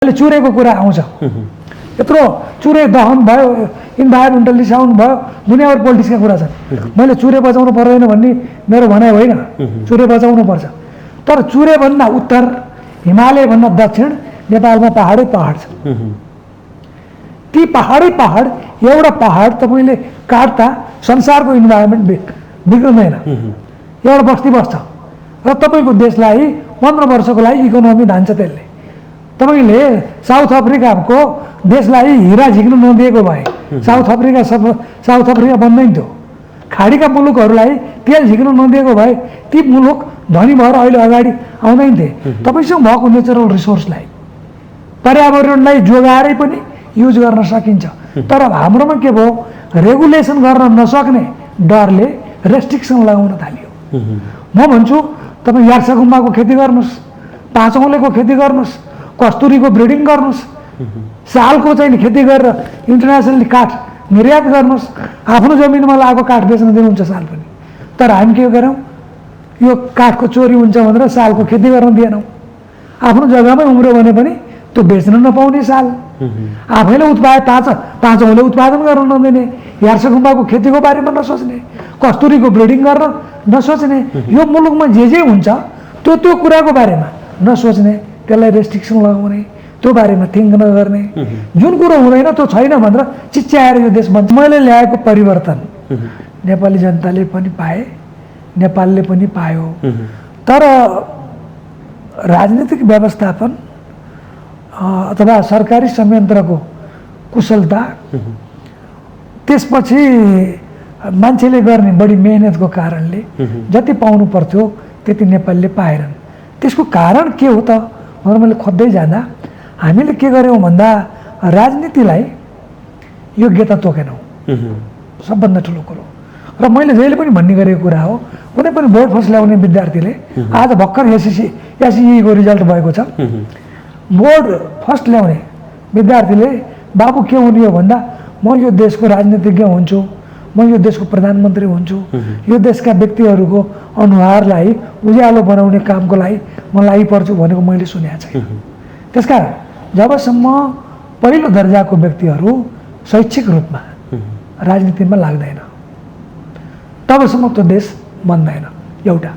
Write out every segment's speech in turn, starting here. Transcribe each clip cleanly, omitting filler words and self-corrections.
अहिले चुरेको कुरा आउँछ यत्रो चुरे दहन भयो इन्भाइरोमेन्टली साउन्ड भयो दुनियाँभर पोलिटिक्सका कुरा छन् मैले चुरे बचाउनु पर्दैन भन्ने मेरो भनाइ होइन चुरे बचाउनु पर्छ तर चुरे भन्दा उत्तर हिमालय भन्दा दक्षिण नेपालमा पहाडै पहाड छ ती पहाडै पहाड एउटा पहाड तपाईले काट्दा संसारको इन्भाइरोमेन्ट बिग्रदैन एउटा बस्ती बस्छ र तपाईको देशलाई 15 वर्षको लागि इकोनोमी धान्छ त्यसले तपाईले साउथ अफ्रिकाको देशलाई हिरा झिक्न नदिएको भए साउथ अफ्रिका बन्दैन थियो खाडीका मुलुकहरूलाई तेल झिक्न नदिएको भए ती मुलुक धनी भएर अहिले अगाडि आउँदैन थिए तपाईसँग भएको नेचरल रिसोर्सलाई पर्यावरणलाई जोगाएरै पनि युज गर्न सकिन्छ तर हाम्रोमा के भयो रेगुलेसन गर्न नसक्ने डरले रेस्ट्रिक्सन लगाउन थालियो म भन्छु तपाई यार्सा गुम्बाको खेती गर्नुस् पाँचौलेको खेती गर्नुस् कस्तुरीको ब्रिडिङ गर्नुस् सालको चाहिँ खेती गरेर इन्टरनेसनली काठ निर्यात गर्नुस् आफ्नो जमिनमा लागेको काठ बेच्न दिनुहुन्छ साल पनि तर हामी के गर्यौं यो काठको चोरी हुन्छ भनेर सालको खेती गर्न दिएनौं आफ्नो जग्गामै उम्र्यो भने पनि त्यो बेच्न नपाउने साल आफैले पाँचौले उत्पादन गर्न नदिने यार्सा गुम्बाको खेतीको बारेमा नसोच्ने कस्तुरीको ब्रिडिङ गर्न नसोच्ने यो मुलुकमा जे हुन्छ त्यो कुराको बारेमा नसोच्ने त्यसलाई रेस्ट्रिक्सन लगाउने त्यो बारेमा थिङ्क नगर्ने जुन कुरो हुँदैन त्यो छैन भनेर चिच्याएर यो देश बन्छ मैले ल्याएको परिवर्तन नेपाली जनताले पनि पाए नेपालले पनि पायो तर राजनीतिक व्यवस्थापन अथवा सरकारी संयन्त्रको कुशलता त्यसपछि मान्छेले गर्ने बढी मेहनतको कारणले जति पाउनु पर्थ्यो त्यति नेपालले पाएनन् त्यसको कारण के हो त भनेर मैले खोज्दै जाँदा हामीले के गर्यौं भन्दा राजनीतिलाई योग्यता तोकेनौं सबभन्दा ठुलो कुरो र मैले जहिले पनि भन्ने गरेको कुरा हो कुनै पनि बोर्ड फर्स्ट ल्याउने विद्यार्थीले आज भर्खर एसई को रिजल्ट भएको छ बोर्ड फर्स्ट ल्याउने विद्यार्थीले बाबु के हुने हो भन्दा म यो देशको राजनीतिज्ञ हुन्छु म यो देशको प्रधानमन्त्री हुन्छु यो देशका व्यक्तिहरूको अनुहारलाई उज्यालो बनाउने कामको लागि म लागि पर्छु भनेको मैले सुनेको छैन त्यसकारण जबसम्म पहिलो दर्जाको व्यक्तिहरू शैक्षिक रूपमा राजनीतिमा लाग्दैन तबसम्म त्यो देश बन्दैन एउटा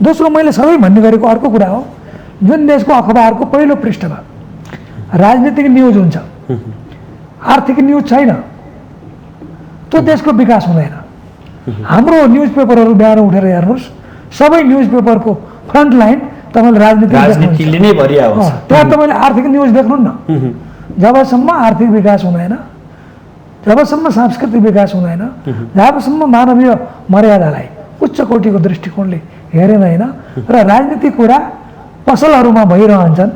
दोस्रो मैले सबै भन्ने गरेको अर्को कुरा हो जुन देशको अखबारको पहिलो पृष्ठमा राजनीतिक न्युज हुन्छ आर्थिक न्युज छैन त्यो देशको विकास हुँदैन हाम्रो न्युज पेपरहरू बिहान उठेर हेर्नुहोस् सबै न्युज पेपरको फ्रन्ट लाइन तपाईले राजनीतिले नै भरिया हुन्छ त्यहाँ तपाईले आर्थिक न्युज देख्नुहुन्न जबसम्म आर्थिक विकास हुँदैन जबसम्म सांस्कृतिक विकास हुँदैन जबसम्म मानवीय मर्यादालाई उच्च कोटिको दृष्टिकोणले हेरेदैन र राजनीतिक कुरा पसलहरूमा भइरहन्छन्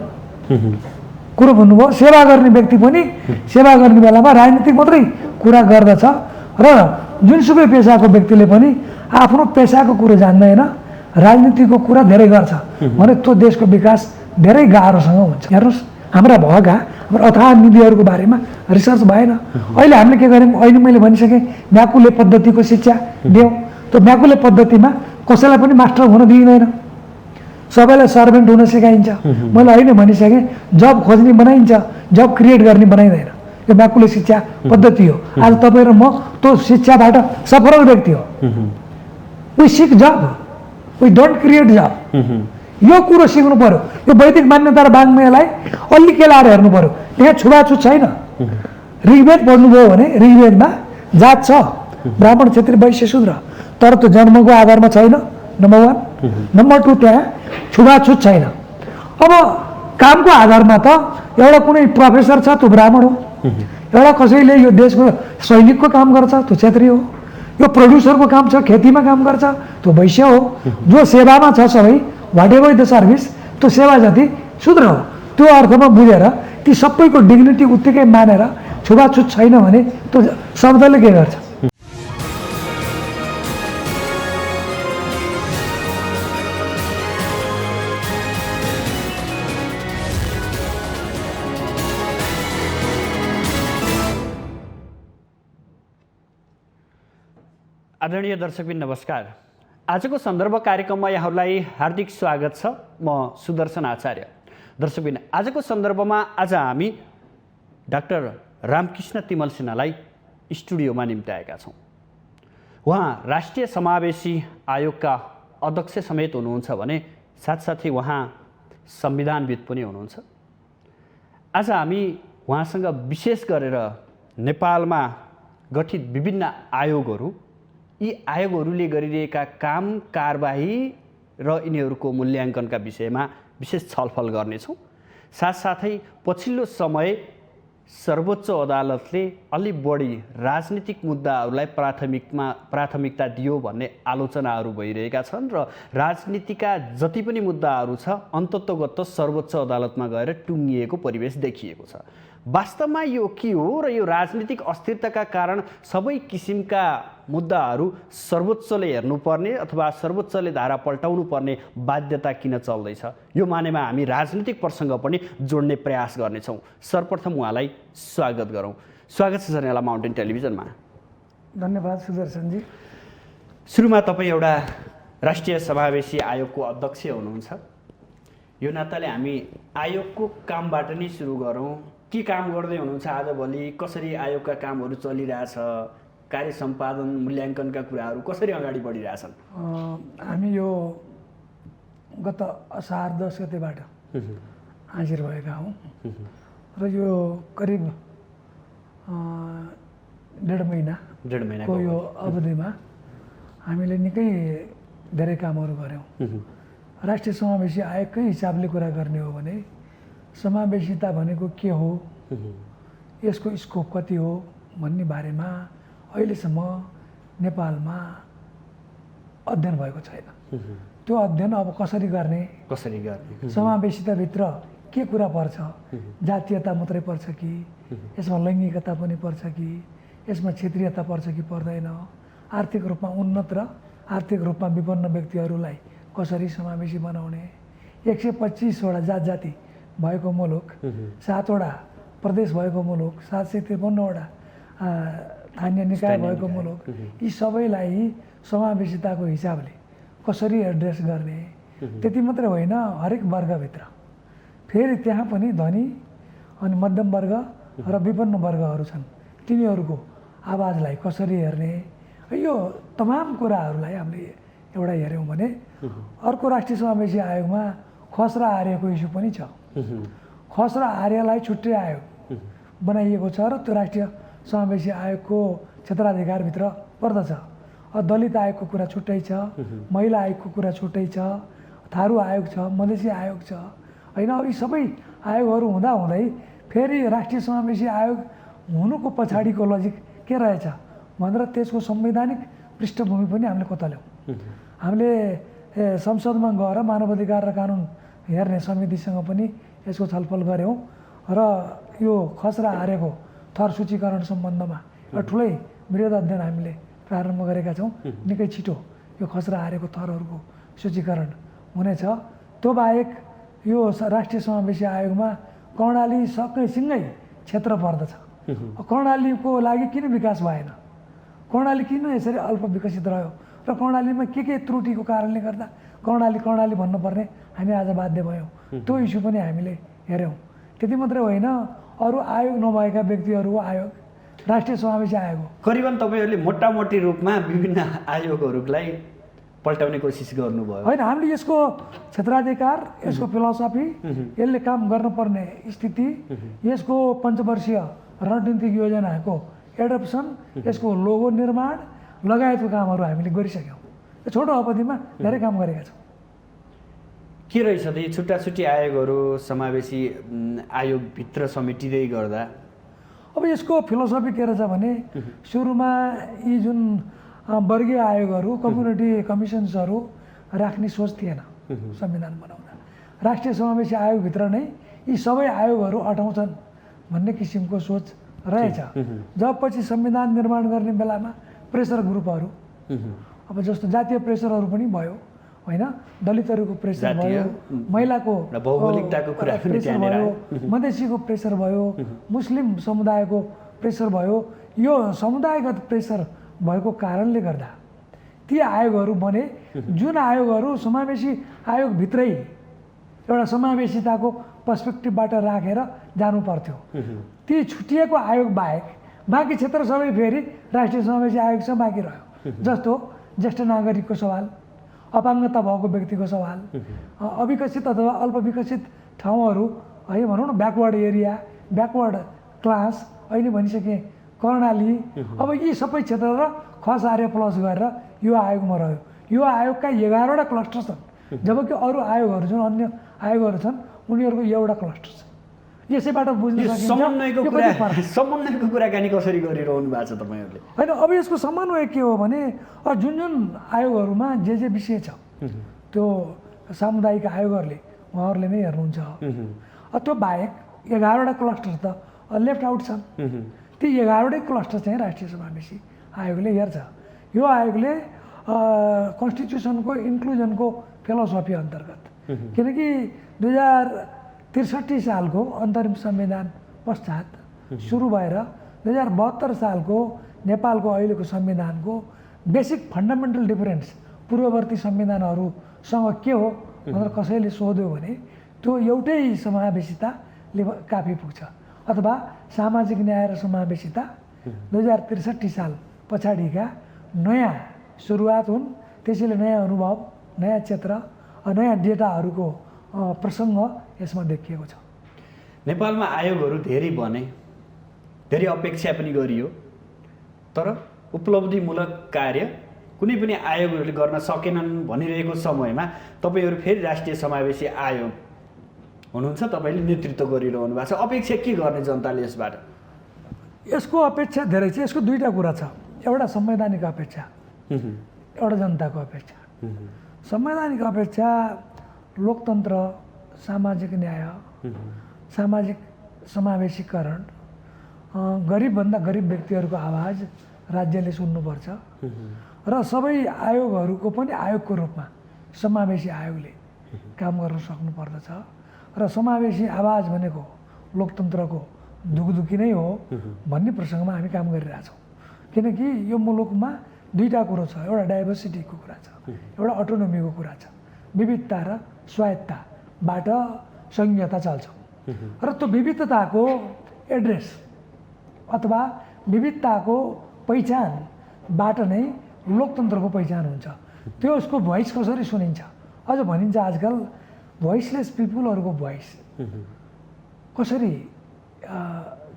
कुरो भन्नुभयो सेवा गर्ने व्यक्ति पनि सेवा गर्ने बेलामा राजनीतिक मात्रै कुरा गर्दछ र जुनसुकै पेसाको व्यक्तिले पनि आफ्नो पेसाको कुरो जान्दैन राजनीतिको कुरा धेरै गर्छ भने त्यो देशको विकास धेरै गाह्रोसँग हुन्छ हेर्नुहोस् हाम्रा भएका हाम्रो अथाह निधिहरूको बारेमा रिसर्च भएन अहिले हामीले के गर्यौं अहिले मैले भनिसकेँ म्याकुले पद्धतिको शिक्षा दियौं त्यो म्याकुले पद्धतिमा कसैलाई पनि मास्टर हुन दिइँदैन सबैलाई सर्भेन्ट हुन सिकाइन्छ मैले अहिले भनिसकेँ जब खोज्ने बनाइन्छ जब क्रिएट गर्ने बनाइँदैन यो म्याकुले शिक्षा पद्धति हो आज तपाईँ र म त्यो शिक्षाबाट सफल व्यक्ति हो we seek job we don't create job यो कुरो सिक्नु पर्यो यो वैदिक मान्यता र वाङ्मयलाई अलि केलाएर हेर्नु पर्यो त्यहाँ छुवाछुत छैन ऋग्वेद पढ्नुभयो भने ऋग्वेदमा जात छ ब्राह्मण क्षेत्री वैश्य शूद्र तर त्यो जन्मको आधारमा छैन नम्बर 1 नम्बर 2 त्यहाँ छुवाछुत छैन अब कामको आधारमा त एउटा कुनै प्रोफेसर छ त्यो ब्राह्मण हो एउटा कसैले यो देशको सैनिकको काम गर्छ त्यो क्षेत्री हो यो प्रोड्युसरको काम छ खेतीमा काम गर्छ त्यो वैश्य हो जो सेवामा छ सबै वाट एभर द सर्भिस त्यो सेवा जति शूद्र हो त्यो अर्थमा बुझेर ती सबैको डिग्निटी उत्तिकै मानेर छुवाछुत छैन भने त्यो शब्दले के गर्छ आदरणीय दर्शकबिन नमस्कार आजको सन्दर्भ कार्यक्रममा यहाँहरूलाई हार्दिक स्वागत छ म सुदर्शन आचार्य दर्शकबिन आजको सन्दर्भमा आज हामी डाक्टर रामकृष्ण तिमल सिन्हालाई स्टुडियोमा निम्त्याएका छौँ। उहाँ राष्ट्रिय समावेशी आयोगका अध्यक्ष समेत हुनुहुन्छ भने साथसाथै उहाँ संविधानविद पनि हुनुहुन्छ। आज हामी उहाँसँग विशेष गरेर नेपालमा गठित विभिन्न आयोगहरू, यी आयोगहरूले गरिरहेका काम कारबाही र यिनीहरूको मूल्याङ्कनका विषयमा विशेष छलफल गर्नेछौँ। साथसाथै पछिल्लो समय सर्वोच्च अदालतले अलि बढी राजनीतिक मुद्दाहरूलाई प्राथमिकता दियो भन्ने आलोचनाहरू भइरहेका छन् र राजनीतिका जति पनि मुद्दाहरू छ अन्ततोगत सर्वोच्च अदालतमा गएर टुङ्गिएको परिवेश देखिएको छ। वास्तवमा यो के हो र यो राजनीतिक अस्थिरताका कारण सबै किसिमका मुद्दाहरू सर्वोच्चले हेर्नुपर्ने अथवा सर्वोच्चले धारा पल्टाउनु पर्ने बाध्यता किन चल्दैछ, यो मानेमा हामी राजनीतिक प्रसङ्ग पनि जोड्ने प्रयास गर्नेछौँ। सर्वप्रथम उहाँलाई स्वागत गरौँ। स्वागत छ सर यहाँलाई माउन्टेन टेलिभिजनमा। धन्यवाद सुदर्शनजी। सुरुमा तपाईँ एउटा राष्ट्रिय समावेशी आयोगको अध्यक्ष हुनुहुन्छ। यो नाताले हामी आयोगको कामबाट नै सुरु गरौँ। के काम गर्दै हुनुहुन्छ आजभोलि, कसरी आयोगका कामहरू चलिरहेछ, कार्य सम्पादन मूल्याङ्कनका कुराहरू कसरी अगाडि बढिरहेछन्? हामी यो गत असार 10 गतेबाट हाजिर भएका हौँ र यो करिब 1.5 महिनाको यो अवधिमा हामीले निकै धेरै कामहरू गऱ्यौँ। राष्ट्रिय समावेशी आयोगकै हिसाबले कुरा गर्ने हो भने समावेशिता भनेको के हो, यसको स्कोप कति हो भन्ने बारेमा अहिलेसम्म नेपालमा अध्ययन भएको छैन। त्यो अध्ययन अब कसरी गर्ने, समावेशिताभित्र के कुरा पर्छ, जातीयता मात्रै पर्छ कि यसमा लैङ्गिकता पनि पर्छ कि यसमा क्षेत्रीयता पर्छ कि पर्दैन, आर्थिक रूपमा उन्नत र आर्थिक रूपमा विपन्न व्यक्तिहरूलाई कसरी समावेशी बनाउने, 125 वटा जात जाति भएको मुलुक, 7 वटा प्रदेश भएको मुलुक, 753 वटा स्थानीय निकाय भएको मुलुक, यी सबैलाई समावेशिताको हिसाबले कसरी एड्रेस गर्ने। त्यति मात्रै होइन, हरेक वर्गभित्र फेरि त्यहाँ पनि धनी अनि मध्यम वर्ग र विपन्न वर्गहरू छन्, तिनीहरूको आवाजलाई कसरी हेर्ने, यो तमाम कुराहरूलाई हामीले एउटा हेऱ्यौँ भने अर्को राष्ट्रिय समावेशी आयोगमा खस र आर्यको इस्यु पनि छ। खस र आर्यलाई छुट्टै आयोग बनाइएको छ र त्यो राष्ट्रिय समावेशी आयोगको क्षेत्राधिकारभित्र पर्दछ। दलित आयोगको कुरा छुट्टै छ, महिला आयोगको कुरा छुट्टै छ, थारू आयोग छ, मधेसी आयोग छ होइन। अब यी सबै आयोगहरू हुँदाहुँदै फेरि राष्ट्रिय समावेशी आयोग हुनुको पछाडिको लजिक के रहेछ भनेर त्यसको संवैधानिक पृष्ठभूमि पनि हामीले कोताल्यौँ। हामीले संसदमा गएर मानवाधिकार र कानुन हेर्ने समितिसँग पनि यसको छलफल गऱ्यौँ र यो खस र आर्यको थर सूचीकरण सम्बन्धमा एउटा ठुलै वृहद अध्ययन हामीले प्रारम्भ गरेका छौँ। निकै छिटो यो खस र आर्यको थरहरूको सूचीकरण हुनेछ। त्यो बाहेक यो राष्ट्रिय समावेशी आयोगमा कर्णाली सिँगै क्षेत्र पर्दछ। कर्णालीको लागि किन विकास भएन, कर्णाली किन यसरी अल्प विकसित रह्यो र कर्णालीमा के त्रुटिको कारणले गर्दा कर्णाली भन्नुपर्ने हामी आज बाध्य भयौँ, त्यो इस्यु पनि हामीले हेऱ्यौँ। त्यति मात्रै होइन, अरू आयोग नभएका व्यक्तिहरूको आयोग राष्ट्रिय समावेशी आयोग हो। करिबन तपाईँहरूले मोटामोटी रूपमा विभिन्न आयोगहरूलाई पल्टाउने कोसिस गर्नुभयो होइन? हामीले यसको क्षेत्राधिकार, यसको फिलोसफी, यसले काम गर्नुपर्ने स्थिति, यसको पञ्चवर्षीय रणनीतिक योजनाको एडप्सन, यसको लोगो निर्माण लगायतको कामहरू हामीले गरिसक्यौँ। छोटो अवधिमा धेरै काम गरेका छौँ। के रहेछ त यी छुट्टा छुट्टी आयोगहरू समावेशी आयोगभित्र समेटिँदै गर्दा? अब यसको फिलोसफी के रहेछ भने सुरुमा यी जुन वर्गीय आयोगहरू, कम्युनिटी कमिसन्सहरू राख्ने सोच थिएन संविधान बनाउँदा। राष्ट्रिय समावेशी आयोगभित्र नै यी सबै आयोगहरू अटाउँछन् भन्ने किसिमको सोच रहेछ। जब पछि संविधान निर्माण गर्ने बेलामा प्रेसर ग्रुपहरू, अब जस्तो जातीय प्रेसरहरू पनि भयो होइन, दलितहरूको प्रेसर भयो, महिलाको भौगोलिकताको कुरा प्रेसर भयो, मधेसीको प्रेसर भयो, मुस्लिम समुदायको प्रेसर भयो। यो समुदायगत प्रेसर भएको कारणले गर्दा ती आयोगहरू बने, जुन आयोगहरू समावेशी आयोगभित्रै एउटा समावेशिताको पर्सपेक्टिभबाट राखेर जानु पर्थ्यो। ती छुटिएको आयोग बाहेक बाँकी क्षेत्र सबै फेरि राष्ट्रिय समावेशी आयोगसँग बाँकी रह्यो। जस्तो ज्येष्ठ नागरिकको सवाल, अपाङ्गता भएको व्यक्तिको सवाल, अविकसित अथवा अल्पविकसित ठाउँहरू है भनौँ न, ब्याकवर्ड एरिया, ब्याकवर्ड क्लास, अहिले भनिसकेँ कर्णाली, अब यी सबै क्षेत्र र खस आर्य प्लस गरेर यो आयोगमा रह्यो। यो आयोगका 11वटा क्लस्टर छन्, जबकि अरू आयोगहरू छन्, अन्य आयोगहरू छन्, उनीहरूको एउटा क्लस्टर छ। यसैबाट बुझ्न सकिन्छ समन्वयको कुराकानी कसरी गरिरहनु भएको छ तपाईँहरूले? होइन, अब यसको समन्वय के हो भने जुन जुन आयोगहरूमा जे विषय छ त्यो सामुदायिक आयोगहरूले उहाँहरूले नै हेर्नुहुन्छ। त्यो बाहेक 11वटा क्लस्टर त लेफ्ट आउट छन्। ती 11वटै क्लस्टर चाहिँ राष्ट्रिय समावेशी आयोगले हेर्छ। यो आयोगले कन्स्टिट्युसनको इन्क्लुजनको फिलोसफी अन्तर्गत, किनकि 2063 सालको अन्तरिम संविधान पश्चात सुरु भएर 2072 सालको नेपालको अहिलेको संविधानको बेसिक फन्डामेन्टल डिफरेन्स पूर्ववर्ती संविधानहरूसँग के हो भनेर कसैले सोध्यो भने त्यो एउटै समावेशिताले काफी पुग्छ। अथवा सामाजिक न्याय र समावेशिता 2063 साल पछाडिका नयाँ सुरुवात हुन्। त्यसैले नयाँ अनुभव, नयाँ क्षेत्र, नयाँ डेटाहरूको प्रसङ्ग यसमा देखिएको छ। नेपालमा आयोगहरू धेरै बने, धेरै अपेक्षा पनि गरियो, तर उपलब्धिमूलक कार्य कुनै पनि आयोगहरूले गर्न सकेनन् भनिरहेको समयमा तपाईँहरू फेरि राष्ट्रिय समावेशी आयोग हुनुहुन्छ, तपाईँले नेतृत्व गरिरहनु भएको छ। अपेक्षा के गर्ने जनताले यसबाट? यसको अपेक्षा धेरै छ। यसको दुईवटा कुरा छ, एउटा संवैधानिक अपेक्षा, एउटा जनताको अपेक्षा। संवैधानिक अपेक्षा लोकतन्त्र, सामाजिक न्याय, सामाजिक समावेशीकरण, गरिबभन्दा गरिब व्यक्तिहरूको आवाज राज्यले सुन्नुपर्छ र सबै आयोगहरूको पनि आयोगको रूपमा समावेशी आयोगले काम गर्न सक्नुपर्दछ। र समावेशी आवाज भनेको लोकतन्त्रको दुखदुखी नै हो भन्ने प्रसङ्गमा हामी काम गरिरहेछौँ। किनकि यो मुलुकमा दुईवटा कुरो छ, एउटा डाइभर्सिटीको कुरा छ, एउटा अटोनोमीको कुरा छ। विविधता र स्वायत्ताबाट संहिता चल्छ र त्यो विविधताको एड्रेस अथवा विविधताको पहिचानबाट नै लोकतन्त्रको पहिचान हुन्छ। त्यो उसको भोइस कसरी सुनिन्छ? अझ भनिन्छ आजकल भोइसलेस पिपुलहरूको भोइस कसरी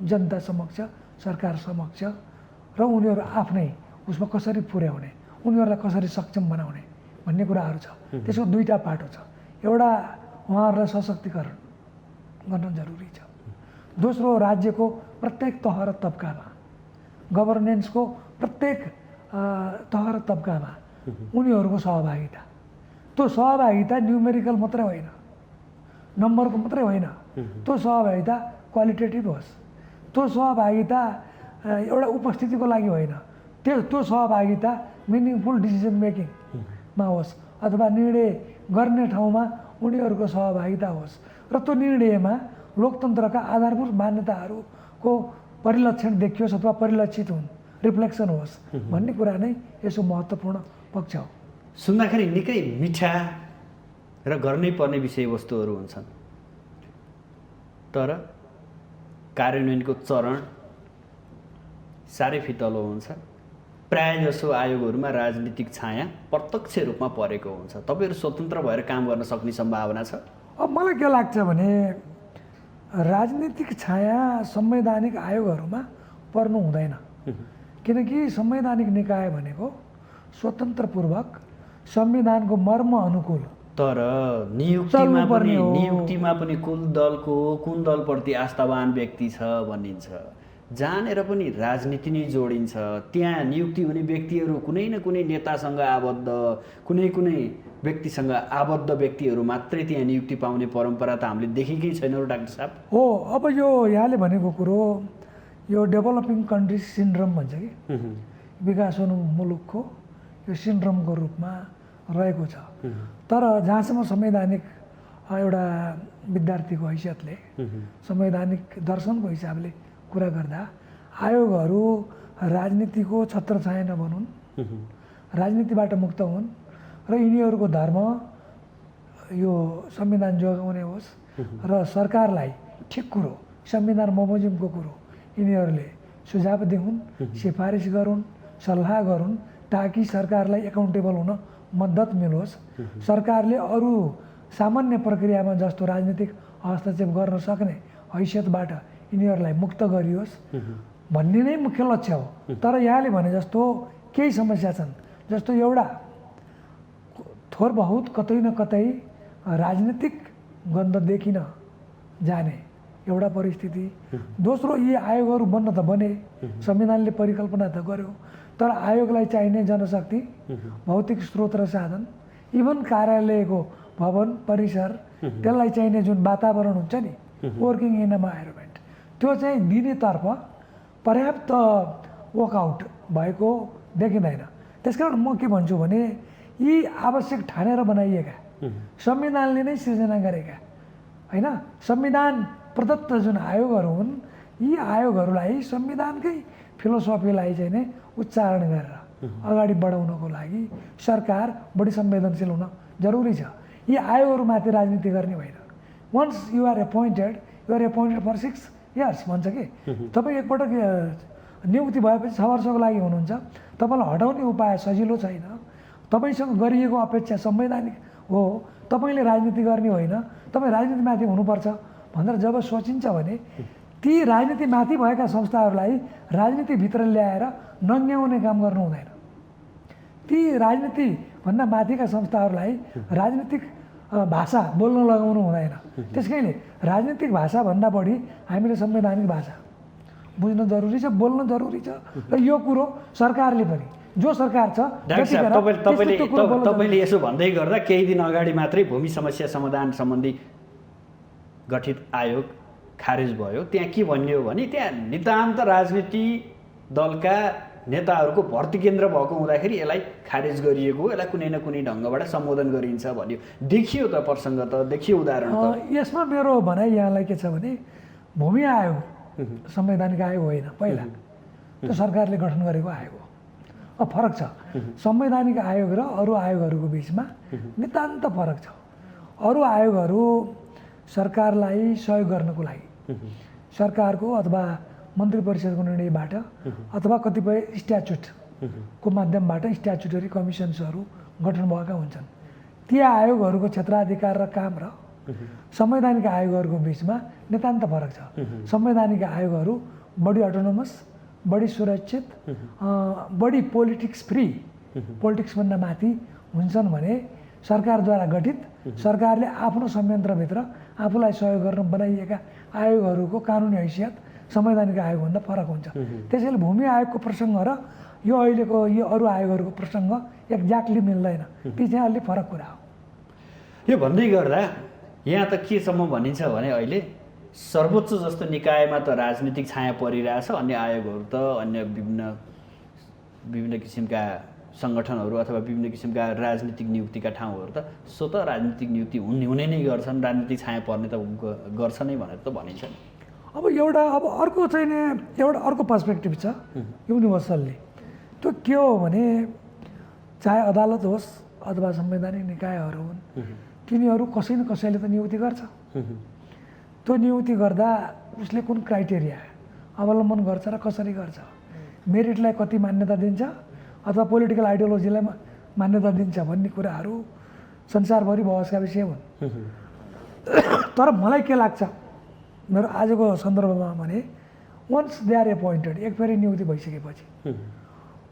जनता समक्ष, सरकार समक्ष र उनीहरू आफ्नै उसमा कसरी पुर्याउने, उनीहरूलाई कसरी सक्षम बनाउने भन्ने कुराहरू छ। त्यसको दुईवटा पाटो छ। एउटा उहाँहरूलाई सशक्तिकरण गर्न जरुरी छ। दोस्रो, राज्यको प्रत्येक तह र तब्कामा, गभर्नेन्सको प्रत्येक तह र तब्कामा उनीहरूको सहभागिता। त्यो सहभागिता न्युमेरिकल मात्रै होइन, नम्बरको मात्रै होइन, त्यो सहभागिता क्वालिटेटिभ होस्। त्यो सहभागिता एउटा उपस्थितिको लागि होइन, त्यो सहभागिता मिनिङफुल डिसिजन मेकिङमा होस् अथवा निर्णय गर्ने ठाउँमा उनीहरूको सहभागिता होस् र त्यो निर्णयमा लोकतन्त्रका आधारभूत मान्यताहरूको परिलक्षण देखियोस् अथवा परिलक्षित हुन्, रिफ्लेक्सन होस् भन्ने कुरा नै यसो महत्त्वपूर्ण पक्ष हो। सुन्दाखेरि निकै मिठा र गर्नै पर्ने विषयवस्तुहरू हुन्छन्, तर कार्यान्वयनको चरण साह्रै फितलो हुन्छ। प्रायःजसो आयोगहरूमा राजनीतिक छाया प्रत्यक्ष रूपमा परेको हुन्छ। तपाईँहरू स्वतन्त्र भएर काम गर्न सक्ने सम्भावना छ? अब मलाई के लाग्छ भने राजनीतिक छाया संवैधानिक आयोगहरूमा पर्नु हुँदैन, किनकि संवैधानिक निकाय भनेको स्वतन्त्रपूर्वक संविधानको मर्म अनुकूल। तर नियुक्तिमा पनि कुन दलप्रति आस्थावान व्यक्ति छ भनिन्छ, जहाँनिर पनि राजनीति नै जोडिन्छ। त्यहाँ नियुक्ति हुने व्यक्तिहरू कुनै न कुनै नेतासँग आबद्ध, कुनै व्यक्तिसँग आबद्ध व्यक्तिहरू मात्रै त्यहाँ नियुक्ति पाउने परम्परा त हामीले देखेकै छैनौँ डाक्टर साहब। हो, अब यो यहाँले भनेको कुरो यो डेभलपिङ कन्ट्री सिन्ड्रोम भन्छ कि, विकास हुनु मुलुकको यो सिन्ड्रोमको रूपमा रहेको छ। तर जहाँसम्म संवैधानिक एउटा विद्यार्थीको हैसियतले, संवैधानिक दर्शनको हिसाबले कुरा गर्दा आयोगहरू राजनीतिको छत्रछाया नबनुन्, राजनीतिबाट मुक्त हुन् र यिनीहरूको धर्म यो संविधान जोगाउने होस् र सरकारलाई ठिक कुरो संविधान बमोजिमको कुरो यिनीहरूले सुझाव दिउन्, सिफारिस गरून्, सल्लाह गरून्, ताकि सरकारलाई एकाउन्टेबल हुन मद्दत मिलोस्। सरकारले अरू सामान्य प्रक्रियामा जस्तो राजनीतिक हस्तक्षेप गर्न सक्ने हैसियतबाट यिनीहरूलाई मुक्त गरियोस् भन्ने नै मुख्य लक्ष्य हो। तर यहाँले भने जस्तो केही समस्या छन्, जस्तो एउटा थोर बहुत कतै न कतै राजनीतिक गन्ध देखिन जाने एउटा परिस्थिति। दोस्रो, यी आयोगहरू बन्न त बने, संविधानले परिकल्पना त गर्यो, तर आयोगलाई चाहिने जनशक्ति, भौतिक स्रोत र साधन, इभन कार्यालयको भवन परिसर, त्यसलाई चाहिने जुन वातावरण हुन्छ नि, वर्किङ इन्भाइरोमेन्ट, त्यो चाहिँ दिनेतर्फ पर्याप्त वर्कआउट भएको देखिँदैन। त्यसकारण म के भन्छु भने यी आवश्यक ठानेर बनाइएका, संविधानले नै सिर्जना गरेका होइन, संविधान प्रदत्त जुन आयोगहरू हुन्, यी आयोगहरूलाई संविधानकै फिलोसफीलाई चाहिँ नै उच्चारण गरेर अगाडि बढाउनको लागि सरकार बढी संवेदनशील हुन जरुरी छ। यी आयोगहरूमाथि राजनीति गर्ने होइन। Once you are appointed for 6 years भन्छ कि तपाईँ एकपटक नियुक्ति भएपछि 6 वर्षको लागि हुनुहुन्छ, तपाईँलाई हटाउने उपाय सजिलो छैन। तपाईँसँग गरिएको अपेक्षा संवैधानिक हो, तपाईँले राजनीति गर्ने होइन, तपाईँ राजनीतिमाथि हुनुपर्छ भनेर जब सोचिन्छ भने ती राजनीतिमाथि भएका संस्थाहरूलाई राजनीतिभित्र ल्याएर नङ्ग्याउने काम गर्नु हुँदैन। ती राजनीतिभन्दा माथिका संस्थाहरूलाई राजनीतिक भाषा बोल्न लगाउनु हुँदैन। त्यसकारणले राजनीतिक भाषाभन्दा बढी हामीले संवैधानिक भाषा बुझ्न जरुरी छ, बोल्न जरुरी छ। र यो कुरो सरकारले पनि, जो सरकार छ, तपाईँले यसो भन्दै गर्दा केही दिन अगाडि मात्रै भूमि समस्या समाधान सम्बन्धी गठित आयोग खारेज भयो। त्यहाँ के भनियो भने त्यहाँ नितान्त राजनीति दलका नेताहरूको भर्ती केन्द्र भएको हुँदाखेरि यसलाई खारेज गरिएको, यसलाई कुनै न कुनै ढङ्गबाट सम्बोधन गरिन्छ भन्यो। देखियो त प्रसङ्ग त, देखियो उदाहरण त। यसमा मेरो भनाइ यहाँलाई के छ भने भूमि आयोग संवैधानिक आयोग होइन, पहिला त्यो सरकारले गठन गरेको आयोग हो। फरक छ संवैधानिक आयोग र अरू आयोगहरूको बिचमा, नितान्त फरक छ। अरू आयोगहरू सरकारलाई सहयोग गर्नको लागि सरकारको अथवा मन्त्री परिषदको निर्णयबाट अथवा कतिपय स्ट्याच्युटको माध्यमबाट स्ट्याच्युटरी कमिसन्सहरू गठन भएका हुन्छन्। ती आयोगहरूको क्षेत्राधिकार र काम र संवैधानिक आयोगहरूको बिचमा नितान्त फरक छ। संवैधानिक आयोगहरू बढी अटोनोमस, बढी सुरक्षित, बढी पोलिटिक्स फ्री, पोलिटिक्सभन्दा माथि हुन्छन् भने सरकारद्वारा गठित, सरकारले आफ्नो संयन्त्रभित्र आफूलाई सहयोग गर्न बनाइएका आयोगहरूको कानुनी हैसियत संवैधानिक आयोगभन्दा फरक हुन्छ। त्यसैले भूमि आयोगको प्रसङ्ग र यो अहिलेको यो अरू आयोगहरूको प्रसङ्ग एक्ज्याक्टली मिल्दैन, ती चाहिँ अलिक फरक कुरा हो। यो भन्दै गर्दा यहाँ त केसम्म भनिन्छ भने अहिले सर्वोच्च जस्तो निकायमा त राजनीतिक छाया परिरहेछ, अन्य आयोगहरू त अन्य विभिन्न किसिमका सङ्गठनहरू अथवा विभिन्न किसिमका राजनीतिक नियुक्तिका ठाउँहरू त स्वतः राजनीतिक नियुक्ति हुने नै गर्छन्, राजनीतिक छाया पर्ने त गर्छ नै भनेर त भनिन्छ नि। अब अर्को चाहिँ नि एउटा अर्को पर्सपेक्टिभ छ युनिभर्सल्ली। त्यो के हो भने चाहे अदालत होस् अथवा संवैधानिक निकायहरू हुन्, तिनीहरू कसै न कसैले त नियुक्ति गर्छ। त्यो नियुक्ति गर्दा उसले कुन क्राइटेरिया अवलम्बन गर्छ र कसरी गर्छ, मेरिटलाई कति मान्यता दिन्छ अथवा पोलिटिकल आइडियोलोजीलाई मान्यता दिन्छ भन्ने कुराहरू संसारभरि बहसका विषय हुन्। तर मलाई के लाग्छ मेरो आजको सन्दर्भमा भने वन्स दे आर एपोइन्टेड, एक फेरि नियुक्ति भइसकेपछि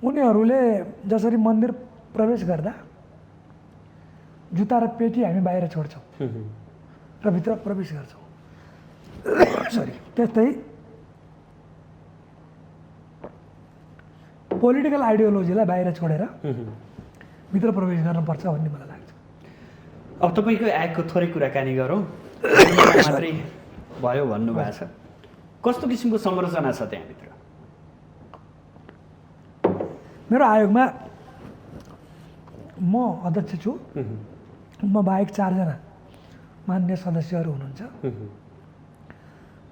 उनीहरूले जसरी मन्दिर प्रवेश गर्दा जुत्ता र पेटी हामी बाहिर छोड्छौँ र भित्र प्रवेश गर्छौँ, त्यस्तै पोलिटिकल आइडियोलोजीलाई बाहिर छोडेर भित्र प्रवेश गर्नुपर्छ भन्ने मलाई लाग्छ। अब तपाईँको आयोगको थोरै कुराकानी गरौँ। मात्रै भयो भन्नुभएको छ, कस्तो किसिमको संरचना छ त्यहाँभित्र? मेरो आयोगमा म अध्यक्ष छु, म बाहेक 4 जना मान्य सदस्यहरू हुनुहुन्छ।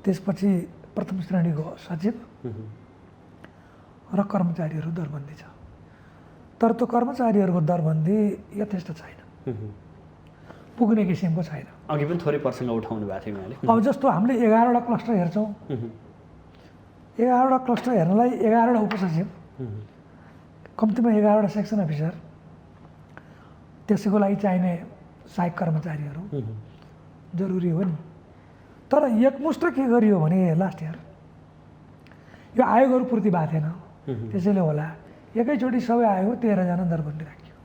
त्यसपछि प्रथम श्रेणीको सचिव र कर्मचारीहरू दरबन्दी छ। तर त्यो कर्मचारीहरूको दरबन्दी यथेष्ट छैन। पुग्ने किसिमको छैन। अघि पनि थोरै प्रसङ्ग उठाउनु भएको थियो यहाँले। अब जस्तो हामीले 11वटा क्लस्टर हेर्छौँ, 11वटा क्लस्टर हेर्नलाई 11वटा उपसचिव, कम्तीमा 11वटा सेक्सन अफिसर, त्यसैको लागि चाहिने सहायक कर्मचारीहरू जरुरी हो नि। तर एकमुष्ट के गरियो भने लास्ट इयर यो आयोगहरू पूर्ति भएको थिएन, त्यसैले होला एकैचोटि सबै आयोग 13जना दरबन्दी राखियो।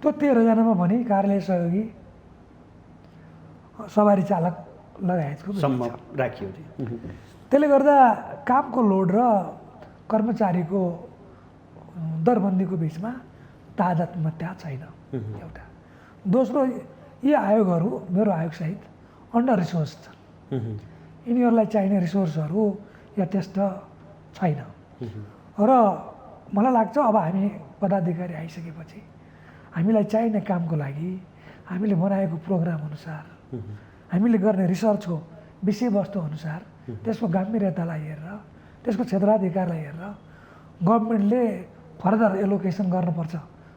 त्यो 13जनामा पनि कार्यालय सहयोगी, सवारी चालक लगायतको सम्भव राखियो। त्यसले गर्दा कामको लोड र कर्मचारीको दरबन्दीको बिचमा तादात्म्यता छैन एउटा। दोस्रो, यी आयोगहरू मेरो आयोगसहित अन्डर रिसोर्स छन्, यिनीहरूलाई चाहिने रिसोर्सहरू यथेष्ट छैन। र मलाई लाग्छ अब हामी पदाधिकारी आइसकेपछि हामीलाई चाहिने कामको लागि हामीले बनाएको प्रोग्राम अनुसार, हामीले गर्ने रिसर्चको विषयवस्तु अनुसार, त्यसको गाम्भीर्यतालाई हेरेर, त्यसको क्षेत्राधिकारलाई हेरेर गभर्मेन्टले फर्दर एलोकेसन गर्नुपर्छ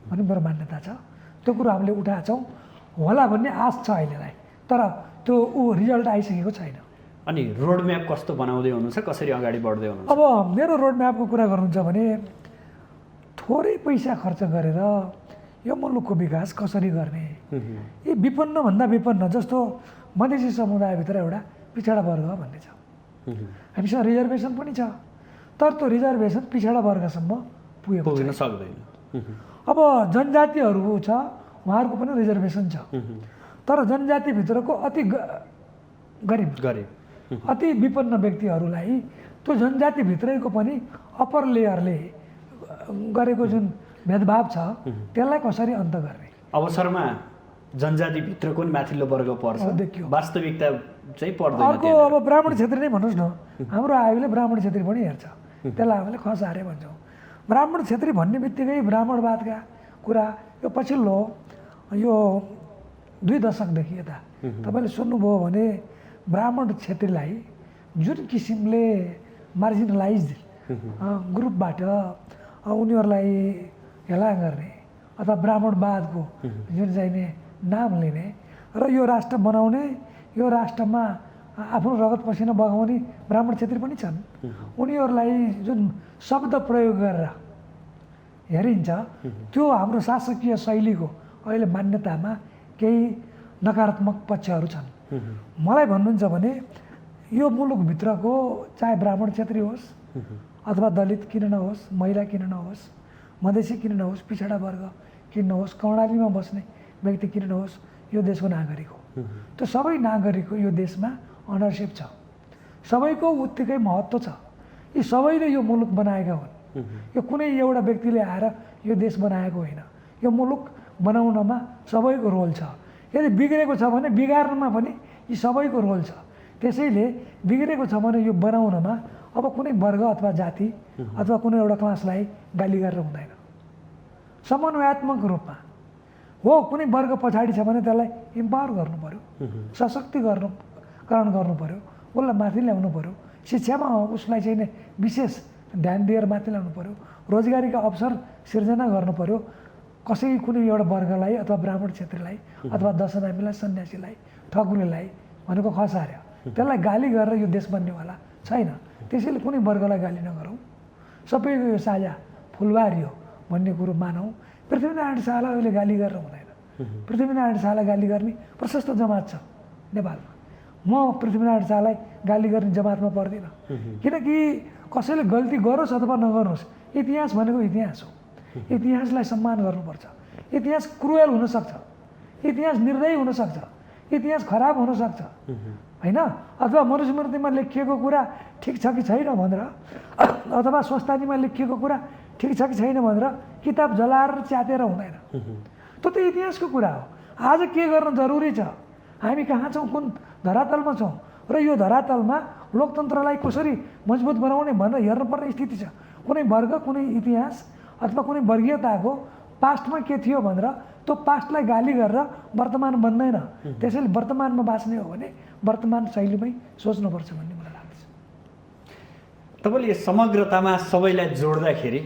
भन्ने मेरो मान्यता छ। त्यो कुरो हामीले उठाएछौँ, होला भन्ने आश छ अहिलेलाई, तर त्यो रिजल्ट आइसकेको छैन। अनि रोड म्याप कस्तो बनाउँदै हुनुहुन्छ, कसरी अगाडि बढ्दै हुनुहुन्छ? अब मेरो रोड म्यापको कुरा गर्नुहुन्छ भने थोरै पैसा खर्च गरेर यो मुलुकको विकास कसरी गर्ने, यी विपन्नभन्दा विपन्न, जस्तो मधेसी समुदायभित्र एउटा पिछडा वर्ग भन्ने छ, हामीसँग रिजर्भेसन पनि छ, तर त्यो रिजर्भेसन पिछडा वर्गसम्म पुग्न सक्दैन। अब जनजातिहरू छ, उहाँहरूको पनि रिजर्भेसन छ, तर जनजातिभित्रको अति गरिब अति विपन्न व्यक्तिहरूलाई त्यो जनजातिभित्रैको पनि अप्पर लेयरले गरेको जुन भेदभाव छ त्यसलाई कसरी अन्त गर्ने? अवसरमा जनजातिभित्रको पनि माथिल्लो वर्ग पर्छ, देखियो वास्तविकता चाहिँ पर्दैन। अर्को अब ब्राह्मण क्षेत्री नै भन्नुहोस् न, हाम्रो आयोगले ब्राह्मण क्षेत्री पनि हेर्छ, त्यसलाई हामीले खसारे भन्छौँ। ब्राह्मण क्षेत्री भन्ने बित्तिकै ब्राह्मणवादका कुरा यो पछिल्लो यो 2 दशकदेखि यता तपाईँले सुन्नुभयो भने ब्राह्मण क्षेत्रीलाई जुन किसिमले मार्जिनलाइज ग्रुपबाट उनीहरूलाई हेला गर्ने अथवा ब्राह्मणवादको जुन चाहिने नाम लिने र यो राष्ट्र बनाउने, यो राष्ट्रमा आफ्नो रगत पसिना बगाउने ब्राह्मण क्षेत्री पनि छन्। उनीहरूलाई जुन शब्द प्रयोग गरेर हेरिन्छ त्यो हाम्रो शासकीय शैलीको अहिले मान्यतामा केही नकारात्मक पक्षहरू छन्। मलाई भन्नुहुन्छ भने यो मुलुकभित्रको चाहे ब्राह्मण क्षेत्री होस् अथवा दलित किन नहोस्, महिला किन नहोस्, मधेसी किन नहोस्, पिछडा वर्ग किन नहोस्, कर्णालीमा बस्ने व्यक्ति किन नहोस्, यो देशको नागरिक हो। त्यो सबै नागरिकको यो देशमा अनरसिप छ, सबैको उत्तिकै महत्त्व छ। यी सबैले यो मुलुक बनाएका हुन्, यो कुनै एउटा व्यक्तिले आएर यो देश बनाएको होइन। यो मुलुक बनाउनमा सबैको रोल छ। यदि बिग्रेको छ भने बिगार्नमा पनि यी सबैको रोल छ। त्यसैले बिग्रेको छ भने यो बनाउनमा अब कुनै वर्ग अथवा जाति अथवा कुनै एउटा क्लासलाई गाली गरेर हुँदैन। समन्वयात्मक रूपमा हो, कुनै वर्ग पछाडि छ भने त्यसलाई इम्पावर गर्नु पऱ्यो, सशक्तिकरण गर्नु पऱ्यो, उसलाई माथि ल्याउनु पऱ्यो, शिक्षामा उसलाई चाहिँ विशेष ध्यान दिएर माथि ल्याउनु पऱ्यो, रोजगारीका अवसर सिर्जना गर्नु पऱ्यो। कसै कुनै एउटा वर्गलाई अथवा ब्राह्मण क्षेत्रीलाई अथवा दशनामीलाई, सन्यासीलाई, ठकुरीलाई भनेको खसार्यो, त्यसलाई गाली गरेर यो देश बन्नेवाला छैन। त्यसैले कुनै वर्गलाई गाली नगरौँ, सबैको यो साझा फुलबारी हो भन्ने कुरो मानौँ। पृथ्वीनारायण शाहलाई अहिले गाली गरेर हुँदैन। पृथ्वीनारायण शाहलाई गाली गर्ने प्रशस्त जमात छ नेपालमा। म पृथ्वीनारायण शाहलाई गाली गर्ने जमातमा पर्दिनँ, किनकि कसैले गल्ती गरोस् अथवा नगर्नुहोस्, इतिहास भनेको इतिहास हो। इतिहासलाई सम्मान गर्नुपर्छ। इतिहास क्रुएल हुनसक्छ, इतिहास निर्दयी हुनसक्छ, इतिहास खराब हुनसक्छ होइन, अथवा मनुस्मृतिमा लेखिएको कुरा ठिक छ कि छैन भनेर अथवा स्वस्तानीमा लेखिएको कुरा ठिक छ कि छैन भनेर किताब जलाएर च्यातेर हुँदैन। त्यो त इतिहासको कुरा हो। आज के गर्न जरुरी छ, हामी कहाँ छौँ, कुन धरातलमा छौँ र यो धरातलमा लोकतन्त्रलाई कसरी मजबुत बनाउने भनेर हेर्नुपर्ने स्थिति छ। कुनै वर्ग, कुनै इतिहास अथवा कुनै वर्गीयताको पास्टमा के थियो भनेर त्यो पास्टलाई गाली गरेर वर्तमान बन्दैन। त्यसैले वर्तमानमा बाँच्ने हो भने वर्तमान शैलीमै सोच्नुपर्छ भन्ने मलाई लाग्छ। तपाईँले समग्रतामा सबैलाई जोड्दाखेरि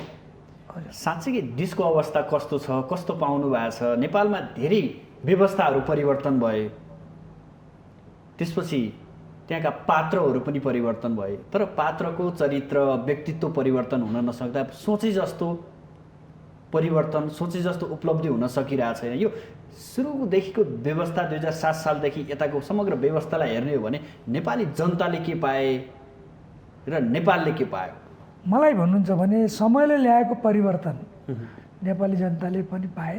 साँच्चै देशको अवस्था कस्तो छ, कस्तो पाउनु भएको छ? नेपालमा धेरै व्यवस्थाहरू परिवर्तन भए, त्यसपछि त्यहाँका पात्रहरू पनि परिवर्तन भए, तर पात्रको चरित्र व्यक्तित्व परिवर्तन हुन नसक्दा सोचे जस्तो परिवर्तन, सोचे जस्तो उपलब्धि हुन सकिरहेको छैन। यो सुरुदेखिको व्यवस्था 2007 सालदेखि यताको समग्र व्यवस्थालाई हेर्ने हो भने नेपाली जनताले के पाए र नेपालले के पायो? मलाई भन्नुहुन्छ भने समयले ल्याएको परिवर्तन नेपाली जनताले पनि पाए,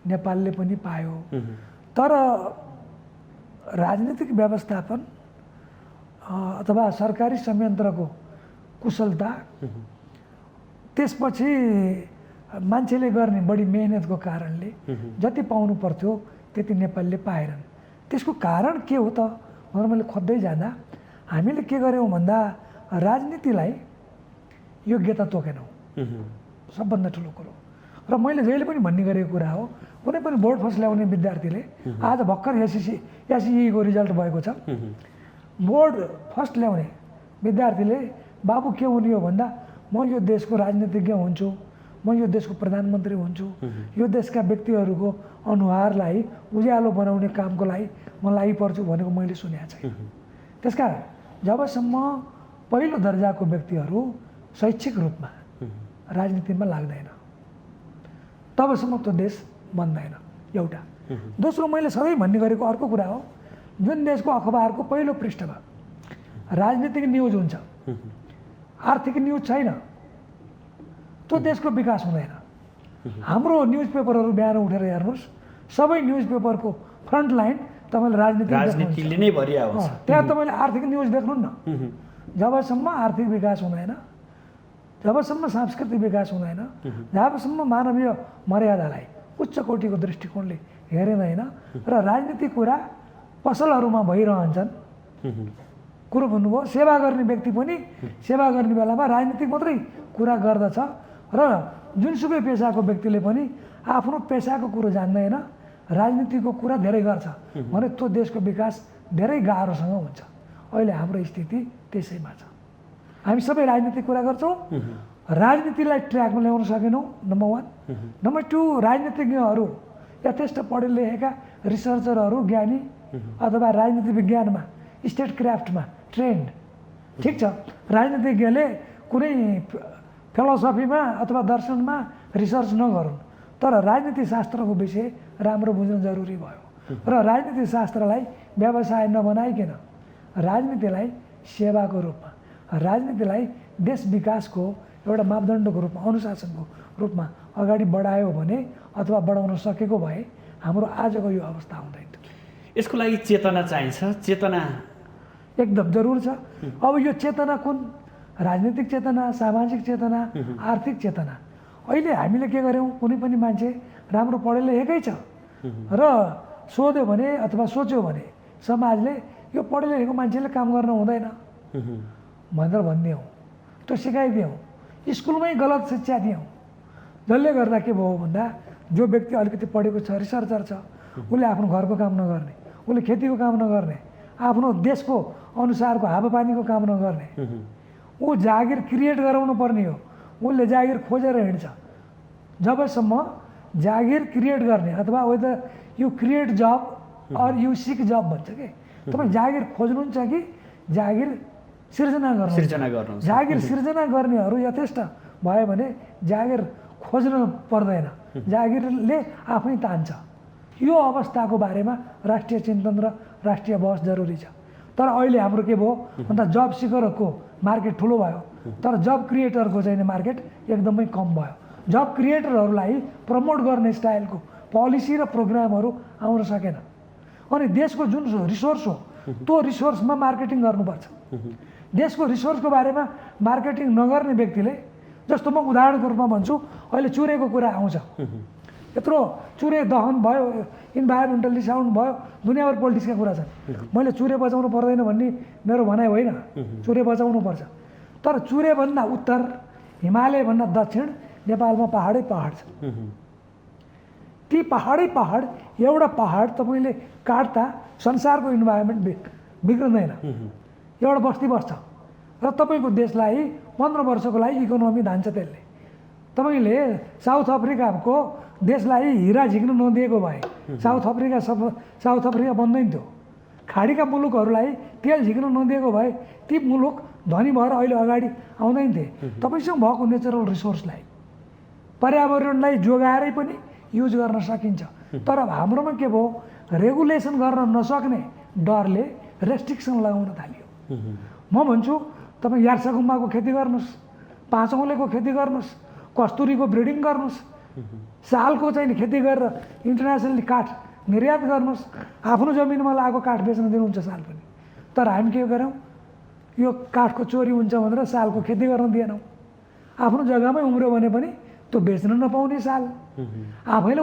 नेपालले पनि पायो। तर राजनीतिक व्यवस्थापन अथवा सरकारी संयन्त्रको कुशलता, त्यसपछि मान्छेले गर्ने बढी मेहनतको कारणले जति पाउनु पर्थ्यो त्यति नेपालले पाएनन्। त्यसको कारण के हो त भनेर मैले खोज्दै जाँदा हामीले के गर्यौँ भन्दा राजनीतिलाई योग्यता तोकेनौँ, सबभन्दा ठुलो कुरो। र मैले जहिले पनि भन्ने गरेको कुरा हो, कुनै पनि बोर्ड फर्स्ट ल्याउने विद्यार्थीले आज भर्खर एसइसीको रिजल्ट भएको छ, बोर्ड फर्स्ट ल्याउने विद्यार्थीले बाबु के हुने हो भन्दा म यो देशको राजनीतिज्ञ हुन्छु, म यो देशको प्रधानमन्त्री हुन्छु, यो देशका व्यक्तिहरूको अनुहारलाई उज्यालो बनाउने कामको लागि म लागिपर्छु भनेको मैले सुनेको छैन। त्यसकारण जबसम्म पहिलो दर्जाको व्यक्तिहरू शैक्षिक रूपमा राजनीतिमा लाग्दैन तबसम्म त्यो देश बन्दैन, एउटा। दोस्रो, मैले सधैँ भन्ने गरेको अर्को कुरा हो, जुन देशको अखबारको पहिलो पृष्ठमा राजनीतिक न्युज हुन्छ, आर्थिक न्युज छैन, त्यो देशको विकास हुँदैन। हाम्रो न्युज पेपरहरू बिहान उठेर हेर्नुहोस्, सबै न्युज पेपरको फ्रन्ट लाइन तपाईँले राजनीतिले नै भरिया हुन्छ। त्यहाँ तपाईँले आर्थिक न्युज देख्नु न। जबसम्म आर्थिक विकास हुँदैन, जबसम्म सांस्कृतिक विकास हुँदैन, जबसम्म मानवीय मर्यादालाई उच्च कोटिको दृष्टिकोणले हेरिँदैन र राजनीतिक कुरा पसलहरूमा भइरहन्छन्। कुरो भन्नुभयो, सेवा गर्ने व्यक्ति पनि सेवा गर्ने बेलामा राजनीतिक मात्रै कुरा गर्दछ र जुनसुकै पेसाको व्यक्तिले पनि आफ्नो पेसाको कुरो जान्दैन, राजनीतिको कुरा धेरै गर्छ भने त्यो देशको विकास धेरै गाह्रोसँग हुन्छ। अहिले हाम्रो स्थिति त्यसैमा छ। हामी सबै राजनीतिक कुरा गर्छौँ, राजनीतिलाई ट्र्याकमा ल्याउन सकेनौँ, नम्बर 1। नम्बर 2, राजनीतिज्ञहरू यथेष्ट पढे लेखेका रिसर्चरहरू, ज्ञानी अथवा राजनीति विज्ञानमा, स्टेट क्राफ्टमा ट्रेन्ड, ठिक छ, राजनीतिज्ञले कुनै फिलोसफीमा अथवा दर्शनमा रिसर्च नगरून्, तर राजनीति शास्त्रको विषय राम्रो बुझ्न जरुरी भयो। र राजनीति शास्त्रलाई व्यवसाय नबनाइकन राजनीतिलाई सेवाको रूपमा, राजनीतिलाई देश विकासको एउटा मापदण्डको रूपमा, अनुशासनको रूपमा अगाडि बढायो भने अथवा बढाउन सकेको भए हाम्रो आजको यो अवस्था हुँदैन। यसको लागि चेतना चाहिन्छ, चेतना एकदम जरुर छ। अब यो चेतना कुन? राजनीतिक चेतना, सामाजिक चेतना, आर्थिक चेतना। अहिले हामीले के गर्यौँ, कुनै पनि मान्छे राम्रो पढे लेखेकै छ र सोध्यो भने अथवा सोच्यो भने समाजले यो पढे लेखेको मान्छेले काम गर्न हुँदैन भनेर भनिदियौँ, त्यो सिकाइदियौँ, स्कुलमै गलत शिक्षा दियौँ, जसले गर्दा के भयो भन्दा जो व्यक्ति अलिकति पढेको छ, रिसर्चर छ, उसले आफ्नो घरको काम नगर्ने, उसले खेतीको काम नगर्ने, आफ्नो देशको अनुसारको हावापानीको काम नगर्ने, ऊ जागिर क्रिएट गराउनु पर्ने हो, उसले जागिर खोजेर हिँड्छ। जबसम्म जागिर क्रिएट गर्ने अथवा whether you create job or you seek job भन्छ कि, तपाईँ जागिर खोज्नुहुन्छ कि जागिर सिर्जना गर्नु? जागिर सिर्जना गर्नेहरू यथेष्ट भयो भने जागिर खोज्न पर्दैन, जागिरले आफै तान्छ। यो अवस्थाको बारेमा राष्ट्रिय चिन्तन र राष्ट्रिय बहस जरुरी छ। तर अहिले हाम्रो के भयो भन्दा जब सिकरको मार्केट ठुलो भयो, तर जब क्रिएटरको चाहिँ मार्केट एकदमै कम भयो। जब क्रिएटरहरूलाई प्रमोट गर्ने स्टाइलको पोलिसी र प्रोग्रामहरू आउन सकेन। अनि देशको जुन रिसोर्स हो त्यो रिसोर्समा मार्केटिङ गर्नुपर्छ। देशको रिसोर्सको बारेमा मार्केटिङ नगर्ने व्यक्तिले, जस्तो म उदाहरणको रूपमा भन्छु, अहिले चुरेको कुरा आउँछ, यत्रो चुरे दहन भयो, इन्भाइरोमेन्टल्ली साउन्ड भयो, दुनियाँभर पोलिटिक्सका कुरा छन्। मैले चुरे बचाउनु पर्दैन भन्ने मेरो भनाइ होइन, चुरे बचाउनु पर्छ। तर चुरेभन्दा उत्तर, हिमालयभन्दा दक्षिण नेपालमा पहाडै पहाड छ। ती पहाडै पहाड, एउटा पहाड तपाईँले काट्दा संसारको इन्भाइरोमेन्ट बिग्रदैन, एउटा बस्ती बस्छ र तपाईँको देशलाई 15 वर्षको लागि इकोनोमी धान्छ त्यसले। तपाईँले साउथ अफ्रिकाको देशलाई हिरा झिक्न नदिएको भए साउथ अफ्रिका बन्दैन थियो। खाडीका मुलुकहरूलाई तेल झिक्न नदिएको भए ती मुलुक धनी भएर अहिले अगाडि आउँदैन थिए। तपाईँसँग भएको नेचरल रिसोर्सलाई पर्यावरणलाई जोगाएरै पनि युज गर्न सकिन्छ। तर हाम्रोमा के भयो, रेगुलेसन गर्न नसक्ने डरले रेस्ट्रिक्सन लगाउन थाल्यो। म भन्छु तपाईँ यार्सा गुम्बाको खेती गर्नुहोस्, पाँचौँलेको खेती गर्नुहोस्, कस्तुरीको ब्रिडिङ गर्नुहोस्, सालको चाहिँ खेती गरेर इन्टरनेसनली काठ निर्यात गर्नुहोस्, आफ्नो जमिनमा लागेको काठ बेच्न दिनुहुन्छ साल पनि। तर हामी के गर्यौँ, यो काठको चोरी हुन्छ भनेर सालको खेती गर्न दिएनौँ। आफ्नो जग्गामै उम्र्यो भने पनि त्यो बेच्न नपाउने साल, आफैले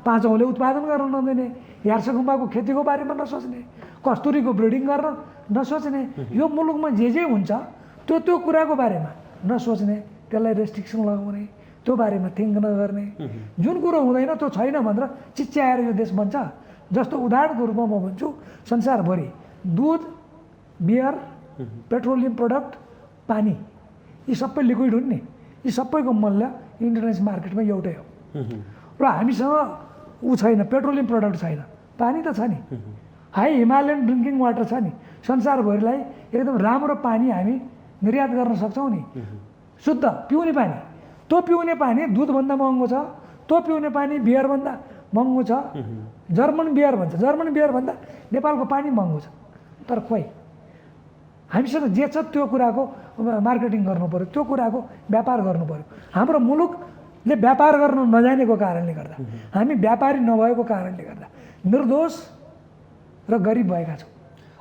पाँचौँले उत्पादन गर्न नदिने, यार्सा गुम्बाको खेतीको बारेमा नसोच्ने, कस्तुरीको ब्रिडिङ गर्न नसोच्ने, यो मुलुकमा जे हुन्छ त्यो कुराको बारेमा नसोच्ने, त्यसलाई रेस्ट्रिक्सन लगाउने, त्यो बारेमा थिङ्क नगर्ने, जुन कुरो हुँदैन त्यो छैन भनेर चिच्याएर यो देश बन्छ। जस्तो उदाहरणको रूपमा म भन्छु, संसारभरि दुध, बियर, पेट्रोलियम प्रडक्ट, पानी, यी सबै लिक्विड हुन् नि, यी सबैको मूल्य इन्टरनेसनल मार्केटमा एउटै हो। र हामीसँग छैन, पेट्रोलियम प्रडक्ट छैन, पानी त छ नि, हाई हिमालयन ड्रिङ्किङ वाटर छ नि, संसारभरिलाई एकदम राम्रो पानी हामी निर्यात गर्न सक्छौँ नि, शुद्ध पिउने पानी। त्यो पिउने पानी दुधभन्दा महँगो छ, त्यो पिउने पानी बियरभन्दा महँगो छ। जर्मन बियर भन्छ, जर्मन बियरभन्दा नेपालको पानी महँगो छ। तर खोइ हामीसँग जे छ त्यो कुराको मार्केटिङ गर्नु पऱ्यो, त्यो कुराको व्यापार गर्नु पऱ्यो। हाम्रो मुलुकले व्यापार गर्न नजानेको कारणले गर्दा, हामी व्यापारी नभएको कारणले गर्दा निर्दोष र गरिब भएका छौँ।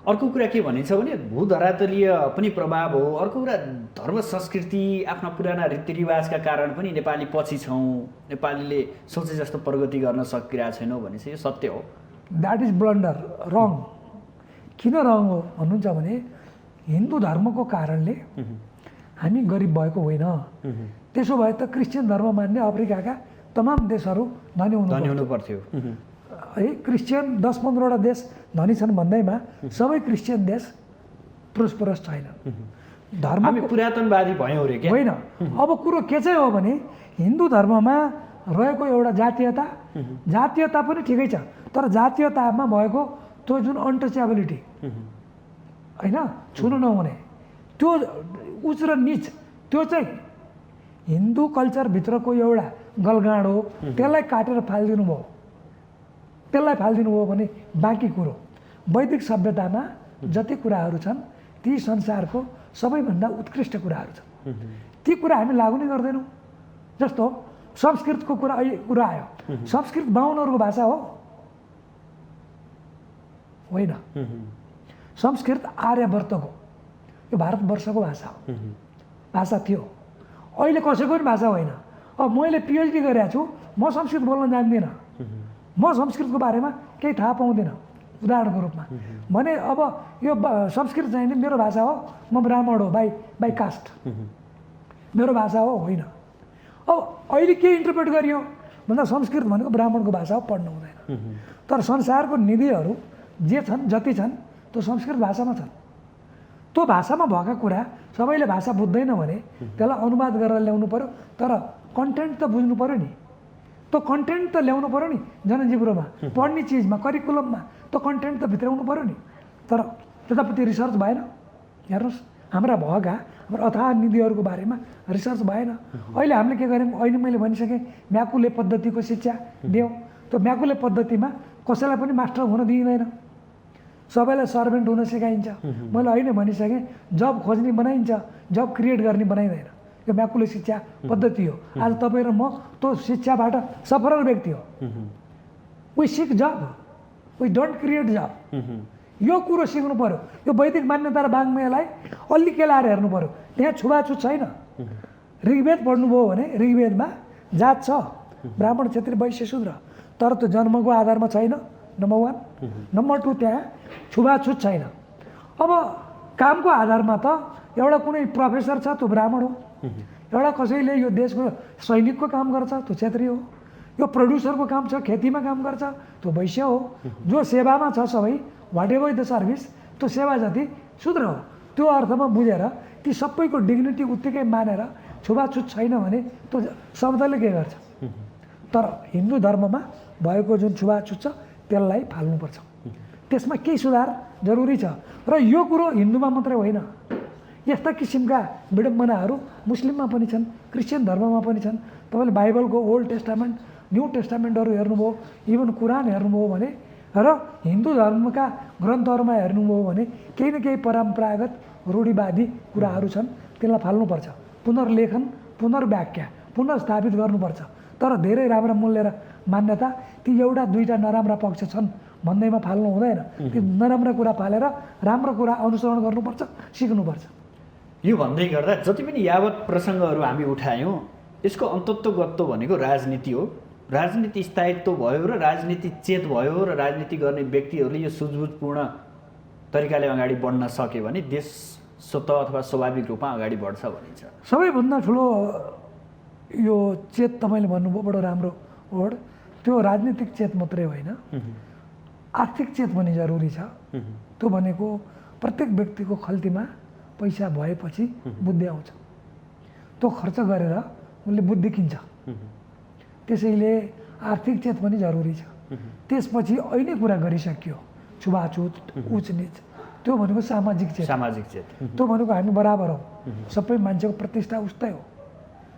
अर्को कुरा के भनिन्छ भने भूधरातलीय पनि प्रभाव हो। अर्को कुरा धर्म संस्कृति, आफ्ना पुराना रीतिरिवाजका कारण पनि नेपाली पछि छौँ, नेपालीले सोचे जस्तो प्रगति गर्न सकिरहेको छैनौँ भने चाहिँ यो सत्य हो। द्याट इज ब्लन्डर, रङ। किन रङ हो भन्नुहुन्छ भने हिन्दू धर्मको कारणले हामी गरिब भएको होइन। त्यसो भए त क्रिस्चियन धर्म मान्ने अफ्रिकाका तमाम देशहरू धनी हुनु पर्थ्यो है। क्रिस्चियन 10-15वटा देश धनी छन् भन्दैमा सबै क्रिस्चियन देश प्रोस्परस छैन। धर्म हामी पुरातनवादी भयौँ रे के? होइन। अब कुरो के चाहिँ हो भने हिन्दू धर्ममा रहेको एउटा जातीयता पनि ठिकै छ, तर जातीयतामा भएको त्यो जुन अनटचेबिलिटी होइन, छुनु नहुने, त्यो उच्च र निच, त्यो चाहिँ हिन्दू कल्चरभित्रको एउटा गलगाँड हो। त्यसलाई काटेर फालिदिनु भयो भने बाँकी कुरो वैदिक सभ्यतामा जति कुराहरू छन् ती संसारको सबैभन्दा उत्कृष्ट कुराहरू छन्। ती कुरा हामी लागु नै गर्दैनौँ। जस्तो संस्कृतको कुरा आयो, संस्कृत बाहुनहरूको भाषा हो होइन। संस्कृत आर्यवर्तको, यो भारतवर्षको भाषा हो, भाषा थियो। अहिले कसैको पनि भाषा होइन। अब मैले पिएचडी गरेको छु, म संस्कृत बोल्न जान्दिनँ, म संस्कृतको बारेमा केही थाहा पाउँदिनँ उदाहरणको रूपमा भने अब यो संस्कृत चाहिँ नि मेरो भाषा हो, म ब्राह्मण हो बाई कास्ट, मेरो भाषा हो होइन। अब अहिले के इन्टरप्रेट गरियो भन्दा संस्कृत भनेको ब्राह्मणको भाषा हो, पढ्नु हुँदैन। तर संसारको निधिहरू जे छन्, जति छन्, त्यो संस्कृत भाषामा छन्। त्यो भाषामा भएका कुरा सबैले भाषा बुझ्दैन भने त्यसलाई अनुवाद गरेर ल्याउनु पऱ्यो। तर कन्टेन्ट त बुझ्नु पऱ्यो नि, त्यो कन्टेन्ट त ल्याउनु पऱ्यो नि जनजीवनमा, पढ्ने चिजमा, करिकुलममा त्यो कन्टेन्ट त भित्राउनु पऱ्यो नि। तर त्यतापट्टि रिसर्च भएन। हेर्नुहोस्, हाम्रा हाम्रो अथाह निधिहरूको बारेमा रिसर्च भएन। अहिले हामीले के गर्यौँ, अहिले मैले भनिसकेँ म्याकुले पद्धतिको शिक्षा दियौँ। त्यो म्याकुले पद्धतिमा कसैलाई पनि मास्टर हुन दिइँदैन, सबैलाई सर्भेन्ट हुन सिकाइन्छ। मैले अहिले भनिसकेँ जब खोज्ने बनाइन्छ, जब क्रिएट गर्ने बनाइँदैन। यो म्याकुले शिक्षा पद्धति हो। आज तपाईँ र म त्यो शिक्षाबाट सफल व्यक्ति हो। We seek job, we don't create job. यो कुरो सिक्नु पऱ्यो। यो वैदिक मान्यता र वाङ्मयलाई अलि केलाएर हेर्नु पऱ्यो। त्यहाँ छुवाछुत छैन। ऋग्वेद पढ्नुभयो भने ऋग्वेदमा जात छ, ब्राह्मण, क्षेत्री, वैश्य, शूद्र, तर त्यो जन्मको आधारमा छैन, नम्बर 1। नम्बर 2, त्यहाँ छुवाछुत छैन। अब कामको आधारमा त एउटा कुनै प्रोफेसर छ, त्यो ब्राह्मण हो। एउटा कसैले यो देशको सैनिकको काम गर्छ, त्यो क्षेत्री हो। यो प्रड्युसरको काम छ, खेतीमा काम गर्छ, त्यो वैश्य हो। जो सेवामा छ सबै, वाट एभर द सर्भिस, त्यो सेवा जति शूद्र हो। त्यो अर्थमा बुझेर ती सबैको डिग्निटी उत्तिकै मानेर छुवाछुत छैन भने त्यो शब्दले के गर्छ? तर हिन्दू धर्ममा भएको जुन छुवाछुत छ त्यसलाई फाल्नुपर्छ। त्यसमा केही सुधार जरुरी छ र यो कुरो हिन्दूमा मात्रै होइन, यस्ता किसिमका विडम्बनाहरू मुस्लिममा पनि छन्, क्रिस्चियन धर्ममा पनि छन्। तपाईँले बाइबलको ओल्ड टेस्टामेन्ट, न्यू टेस्टामेन्टहरू हेर्नुभयो, इभन कुरान हेर्नुभयो भने र हिन्दू धर्मका ग्रन्थहरूमा हेर्नुभयो भने केही न केही परम्परागत रूढिवादी कुराहरू छन्, त्यसलाई फाल्नुपर्छ। पुनर्लेखन, पुनर्व्याख्या, पुनर्स्थापित गर्नुपर्छ। तर धेरै राम्रा मूल्य र मान्यता ती एउटा दुईवटा नराम्रा पक्ष छन् भन्दैमा फाल्नु हुँदैन। ती नराम्रा कुरा फालेर राम्रो कुरा अनुसरण गर्नुपर्छ, सिक्नुपर्छ। यो भन्दै गर्दा जति पनि यावत प्रसङ्गहरू हामी उठायौँ यसको अन्तत्वगत्व भनेको राजनीति हो। राजनीति स्थायित्व भयो र राजनीति चेत भयो र राजनीति गर्ने व्यक्तिहरूले यो सुझबुझपूर्ण तरिकाले अगाडि बढ्न सक्यो भने देश स्वतः अथवा स्वाभाविक रूपमा अगाडि बढ्छ भनिन्छ। सबैभन्दा ठुलो यो चेत तपाईँले भन्नुभयो, बडो राम्रो वर्ड। त्यो राजनीतिक चेत मात्रै होइन, आर्थिक चेत पनि जरुरी छ। त्यो भनेको प्रत्येक व्यक्तिको खल्तीमा पैसा भएपछि बुद्धि आउँछ, त्यो खर्च गरेर उसले बुद्धि किन्छ। त्यसैले आर्थिक चेत पनि जरुरी छ। त्यसपछि अहिले कुरा गरिसक्यो छुवाछुत, उचनिच, त्यो भनेको सामाजिक चेत। सामाजिक चेत त्यो भनेको हामी बराबर हौँ, सबै मान्छेको प्रतिष्ठा उस्तै हो,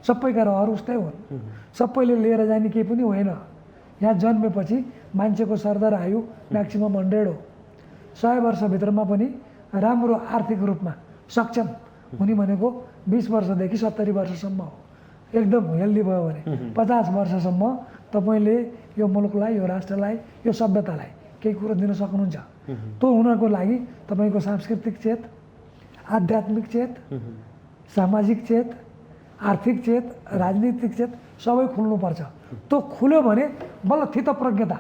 सबैका रहर उस्तै हुन्, सबैले लिएर जाने केही पनि होइन। यहाँ जन्मेपछि मान्छेको सरदर आयु म्याक्सिमम 100 हो। 100 वर्षभित्रमा पनि राम्रो आर्थिक रूपमा सक्षम हुने भनेको 20 वर्षदेखि 70 वर्षसम्म हो। एकदम हेल्दी भयो भने 50 वर्षसम्म तपाईँले यो मुलुकलाई, यो राष्ट्रलाई, यो सभ्यतालाई केही कुरो दिन सक्नुहुन्छ। त्यो हुनको लागि तपाईँको सांस्कृतिक चेत, आध्यात्मिक चेत, सामाजिक चेत, आर्थिक चेत, राजनीतिक चेत सबै खुल्नुपर्छ। त्यो खुल्यो भने बल्ल थितप्रज्ञता,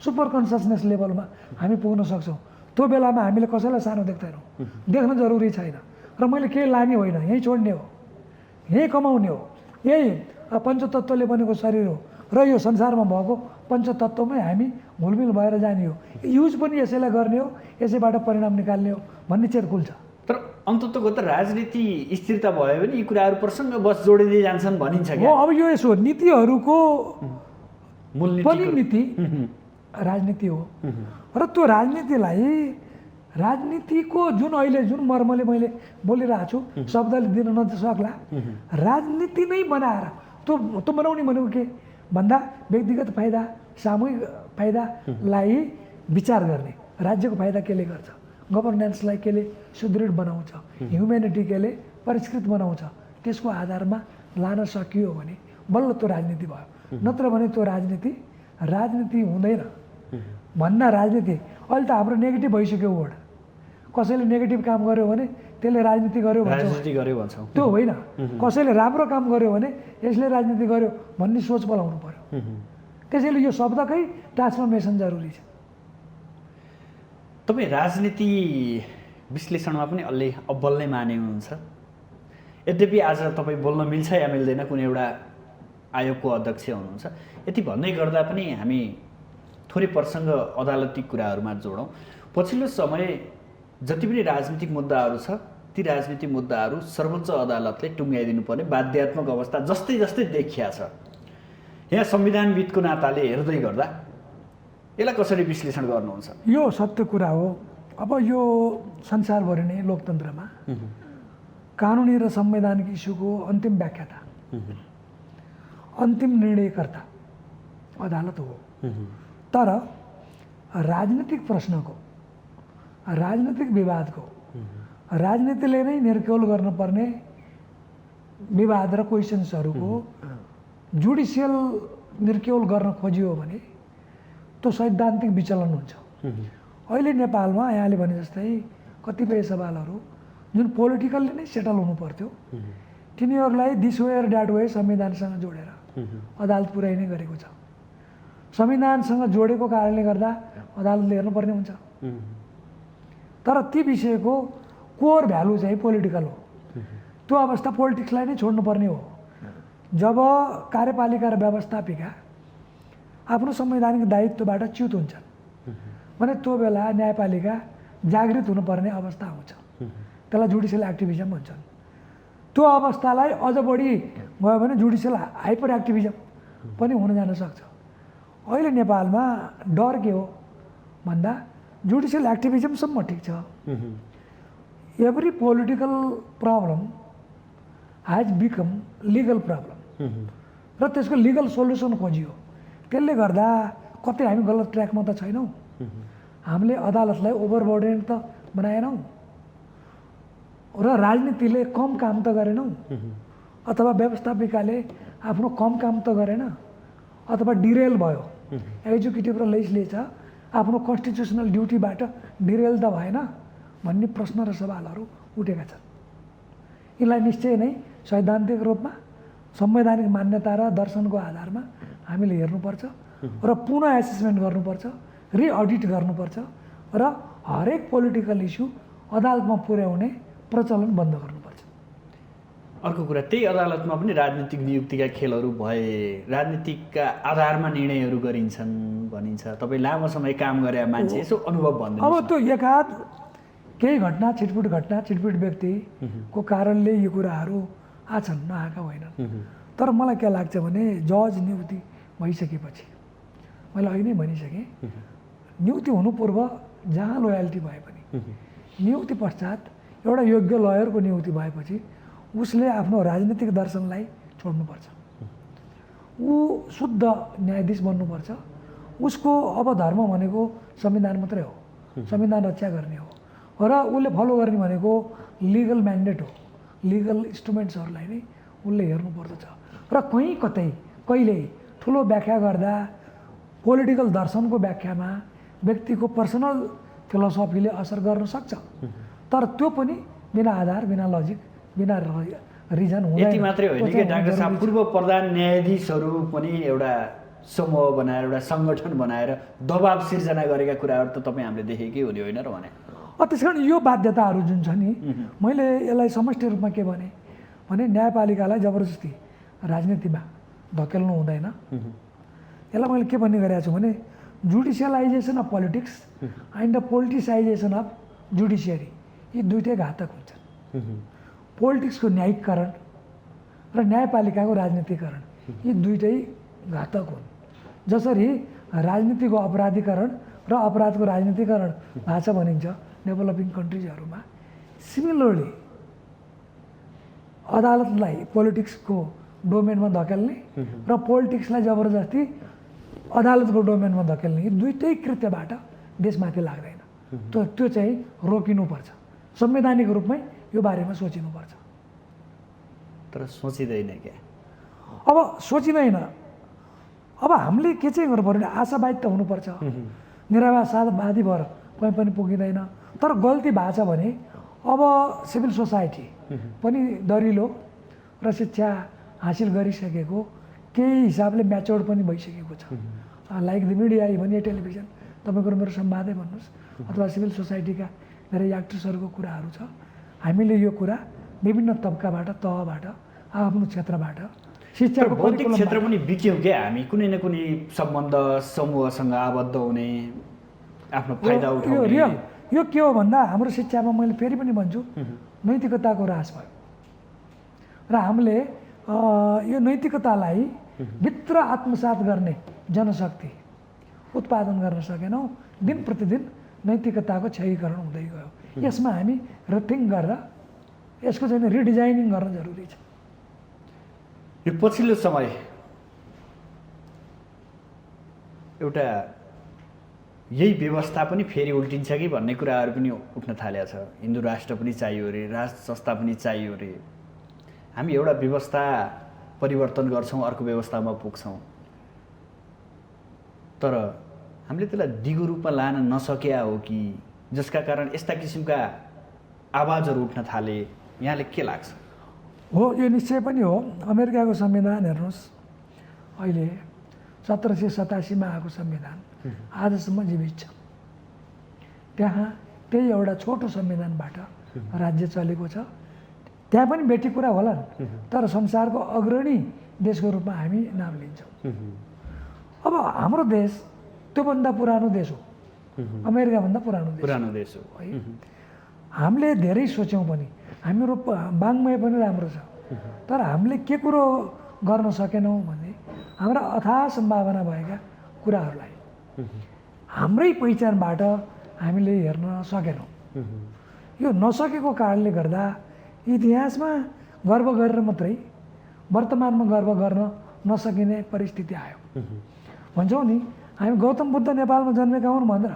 सुपर कन्सियसनेस लेभलमा हामी पुग्न सक्छौँ। त्यो बेलामा हामीले कसैलाई सानो देख्दैनौँ, देख्न जरुरी छैन। र मैले केही लाने होइन, यहीँ छोड्ने हो, यहीँ कमाउने हो, यही पञ्चतत्त्वले बनेको शरीर हो र यो संसारमा भएको पञ्चतत्त्वमै हामी घुलमिल भएर जाने हो। युज पनि यसैलाई गर्ने हो, यसैबाट परिणाम निकाल्ने हो भन्ने चेत खुल्छ। तर अन्ततः राजनीति स्थिरता भयो भने यी कुराहरू प्रसङ्ग बस जोडिँदै जान्छन् भनिन्छ हो। अब यो यसो नीतिहरूको मूलनीति पनि नीति राजनीति हो र त्यो राजनीतिलाई, राजनीतिको जुन अहिले जुन मर्मले मैले बोलिरहेको छु शब्दले दिन नसक्ला, राजनीति नै बनाएर त्यो बनाउने भनेको के भन्दा व्यक्तिगत फाइदा, सामूहिक फाइदालाई विचार गर्ने, राज्यको फाइदा केले गर्छ, गभर्नेन्सलाई केले सुदृढ बनाउँछ, ह्युम्यानिटी केले परिष्कृत बनाउँछ, त्यसको आधारमा लान सकियो भने बल्ल त्यो राजनीति भयो। नत्र भने त्यो राजनीति हुँदैन। भन्ना राजनीति अहिले त हाम्रो नेगेटिभ भइसक्यो वर्ड। कसैले नेगेटिभ काम गर्यो भने त्यसले राजनीति गर्यो भन्छौँ, त्यो होइन। कसैले राम्रो काम गर्यो भने यसले राजनीति गर्यो भन्ने सोच बोलाउनु पर्यो। त्यसैले यो शब्दकै ट्रान्सफर्मेसन जरुरी छ। तपाईँ राजनीति विश्लेषणमा पनि अलि अब्बल नै माने हुनुहुन्छ। यद्यपि आज तपाईँ बोल्न मिल्छ या मिल्दैन, कुनै एउटा आयोगको अध्यक्ष हुनुहुन्छ। यति भन्दै गर्दा पनि हामी थोरै प्रसङ्ग अदालती कुराहरूमा जोडौँ। पछिल्लो समय जति पनि राजनीतिक मुद्दाहरू छ ती राजनीतिक मुद्दाहरू सर्वोच्च अदालतले टुङ्ग्याइदिनुपर्ने बाध्यात्मक अवस्था जस्तै जस्तै देखिया छ। यहाँ संविधानविदको नाताले हेर्दै गर्दा यसलाई कसरी विश्लेषण गर्नुहुन्छ? यो सत्य कुरा हो। अब यो संसारभरि नै लोकतन्त्रमा कानुनी र संवैधानिक इस्युको अन्तिम व्याख्याता, अन्तिम निर्णयकर्ता अदालत हो। तर राजनीतिक प्रश्नको, राजनीतिक विवादको, राजनीतिले नै निर्क्योल गर्नुपर्ने विवाद र क्वेसन्सहरूको जुडिसियल निर्क्योल गर्न खोजियो भने त्यो सैद्धान्तिक विचलन हुन्छ। अहिले नेपालमा यहाँले भने जस्तै कतिपय सवालहरू जुन पोलिटिकल्ली नै सेटल हुनु पर्थ्यो तिनीहरूलाई दिस वे र द्याट वे संविधानसँग जोडेर अदालत पुर्याइ नै गरेको छ। संविधानसँग जोडेको कारणले गर्दा अदालतले हेर्नुपर्ने हुन्छ। तर ती विषयको कोर भ्यालु चाहिँ पोलिटिकल हो। त्यो अवस्था पोलिटिक्सलाई नै छोड्नुपर्ने हो। जब कार्यपालिका र व्यवस्थापिका आफ्नो संवैधानिक दायित्वबाट च्युत हुन्छन् भने त्यो बेला न्यायपालिका जागृत हुनुपर्ने अवस्था आउँछ। त्यसलाई जुडिसियल एक्टिभिजम भन्छन्। त्यो अवस्थालाई अझ बढी भयो भने जुडिसियल हाइपर एक्टिभिजम पनि हुन जान सक्छ। अहिले नेपालमा डर के हो भन्दा जुडिसियल एक्टिभिजमसम्म ठिक छ, every political problem has become legal problem र त्यसको लिगल सोल्युसन खोजियो। त्यसले गर्दा कतै हामी गलत ट्र्याकमा त छैनौँ। हामीले अदालतलाई ओभरबर्डेन त बनाएनौँ र राजनीतिले कम काम त गरेनौँ, अथवा व्यवस्थापिकाले आफ्नो कम काम त गरेन, अथवा डिरेल भयो। एक्जिक्युटिभ र लेजिस्लेचर आफ्नो कन्स्टिट्युसनल ड्युटीबाट डिरेल त भएन भन्ने प्रश्न र सवालहरू उठेका छन्। यिनलाई निश्चय नै सैद्धान्तिक रूपमा संवैधानिक मान्यता र दर्शनको आधारमा हामीले हेर्नुपर्छ र पुनः एसेसमेन्ट गर्नुपर्छ, रिअडिट गर्नुपर्छ र हरेक पोलिटिकल इस्यु अदालतमा पुर्याउने प्रचलन बन्द गर्नुपर्छ। अर्को कुरा, त्यही अदालतमा पनि राजनीतिक नियुक्तिका खेलहरू भए, राजनीतिकका आधारमा निर्णयहरू गरिन्छन् भनिन्छ। तपाईँ लामो समय काम गरे मान्छे, यसो अनुभव भनिदिनु। अब त्यो एकाध केही घटना, छिटपुट व्यक्तिको कारणले यो कुराहरू आछन्, नआएका होइनन्। तर मलाई के लाग्छ भने जज नियुक्ति भइसकेपछि, मैले अघि नै भनिसकेँ, नियुक्ति हुनु पूर्व जहाँ लोयाल्टी भए पनि नियुक्ति पश्चात एउटा योग्य लयरको नियुक्ति भएपछि उसले आफ्नो राजनीतिक दर्शनलाई छोड्नुपर्छ। ऊ शुद्ध न्यायाधीश बन्नुपर्छ। उसको अब धर्म भनेको संविधान मात्रै हो, संविधान रक्षा गर्ने हो र उसले फलो गर्ने भनेको लिगल म्यान्डेट हो। लिगल इन्स्ट्रुमेन्ट्सहरूलाई नै उसले हेर्नुपर्दछ र कहीँ कतै कहिले ठुलो व्याख्या गर्दा पोलिटिकल दर्शनको व्याख्यामा व्यक्तिको पर्सनल फिलोसफीले असर गर्न सक्छ, तर त्यो पनि बिना आधार, बिना लजिक, बिना रिजन हुँदैन। यति मात्रै होइन कि डाक्टर साहब, पूर्व प्रधान न्यायाधीशहरू पनि एउटा समूह बनाएर, एउटा सङ्गठन बनाएर दबाब सिर्जना गरेका कुराहरू त तपाईँ हामीले देखेकै हुने होइन र भने। त्यस कारण यो बाध्यताहरू जुन छ नि, मैले यसलाई समष्टि रूपमा के भने न्यायपालिकालाई जबरजस्ती राजनीतिमा धकेल्नु हुँदैन। यसलाई मैले के भन्ने गरेको छु भने judicialization of politics and the politicization of judiciary, यी दुइटै घातक हुन्छन्। पोलिटिक्सको न्यायिकरण र न्यायपालिकाको राजनीतिकरण, यी दुइटै घातक हुन्। जसरी राजनीतिको अपराधीकरण र अपराधको राजनीतिकरण भएको छ भनिन्छ डेभलपिङ कन्ट्रिजहरूमा, सिमिलरली अदालतलाई पोलिटिक्सको डोमेनमा धकेल्ने र पोलिटिक्सलाई जबरजस्ती अदालतको डोमेनमा धकेल्ने, यी दुइटै कृत्यबाट देशमाथि लाग्दैन। त्यो चाहिँ रोकिनुपर्छ। संवैधानिक रूपमै यो बारेमा सोचिनुपर्छ। तर सोचिँदैन क्या। अब सोचिँदैन। अब हामीले के चाहिँ गर्नु पर्यो भने आशावादी त हुनुपर्छ, निराशावादी भएर कहीँ पनि पुगिँदैन। तर गल्ती भएको छ भने अब सिभिल सोसाइटी पनि दरिलो र शिक्षा हासिल गरिसकेको केही हिसाबले म्याच्योर्ड पनि भइसकेको छ। लाइक द मिडिया, इभन यो टेलिभिजन, तपाईँको मेरो संवादै भन्नुहोस्, अथवा सिभिल सोसाइटीका धेरै एक्टर्सहरूको कुराहरू छ। हामीले यो कुरा विभिन्न तबकाबाट, तहबाट, आफ्नो क्षेत्रबाट, शिक्षाको बौद्धिक क्षेत्र पनि बिक्यौँ क्या हामी, कुनै न कुनै सम्बन्ध समूहसँग आबद्ध हुने, आफ्नो फाइदा उठाउने। यो के हो भन्दा हाम्रो शिक्षामा मैले फेरि पनि भन्छु नैतिकताको ह्रास भयो र हामीले यो नैतिकतालाई भित्र आत्मसात गर्ने जनशक्ति उत्पादन गर्न सकेनौँ। दिन प्रतिदिन नैतिकताको क्षयीकरण हुँदै गयो। यसमा हामी रिथिङ्क गरेर यसको चाहिँ रिडिजाइनिङ गर्न जरुरी छ। यो पछिल्लो समय एउटा यही व्यवस्था पनि फेरि उल्टिन्छ कि भन्ने कुराहरू पनि उठ्न थालेको छ। हिन्दू राष्ट्र पनि चाहियो अरे, राज संस्था पनि चाहियो अरे। हामी एउटा व्यवस्था परिवर्तन गर्छौँ, अर्को व्यवस्थामा पुग्छौँ, तर हामीले त्यसलाई दिगो रूपमा लान नसकेका हो कि, जसका कारण यस्ता किसिमका आवाजहरू उठ्न थाले। यहाँले के लाग्छ? हो, यो निश्चय पनि हो। अमेरिकाको संविधान हेर्नुहोस्, अहिले 1787मा आएको संविधान आजसम्म जीवित छ। त्यहाँ त्यही एउटा छोटो संविधानबाट राज्य चलेको छ। त्यहाँ पनि बेटी कुरा होलान्, तर संसारको अग्रणी देशको रूपमा हामी नाम लिन्छौँ। अब हाम्रो देश त्योभन्दा पुरानो देश हो, अमेरिकाभन्दा पुरानो देश हो है। हामीले धेरै सोच्यौँ पनि, हाम्रो वाङ्मय पनि राम्रो छ, तर हामीले के कुरो गर्न सकेनौँ भने हाम्रा अथाह सम्भावना भएका कुराहरूलाई हाम्रै पहिचानबाट हामीले हेर्न सकेनौँ। यो नसकेको कारणले गर्दा इतिहासमा गर्व गरेर मात्रै वर्तमानमा गर्व गर्न नसकिने परिस्थिति आयो। भन्छौँ नि हामी गौतम बुद्ध नेपालमा जन्मेका हुन् भनेर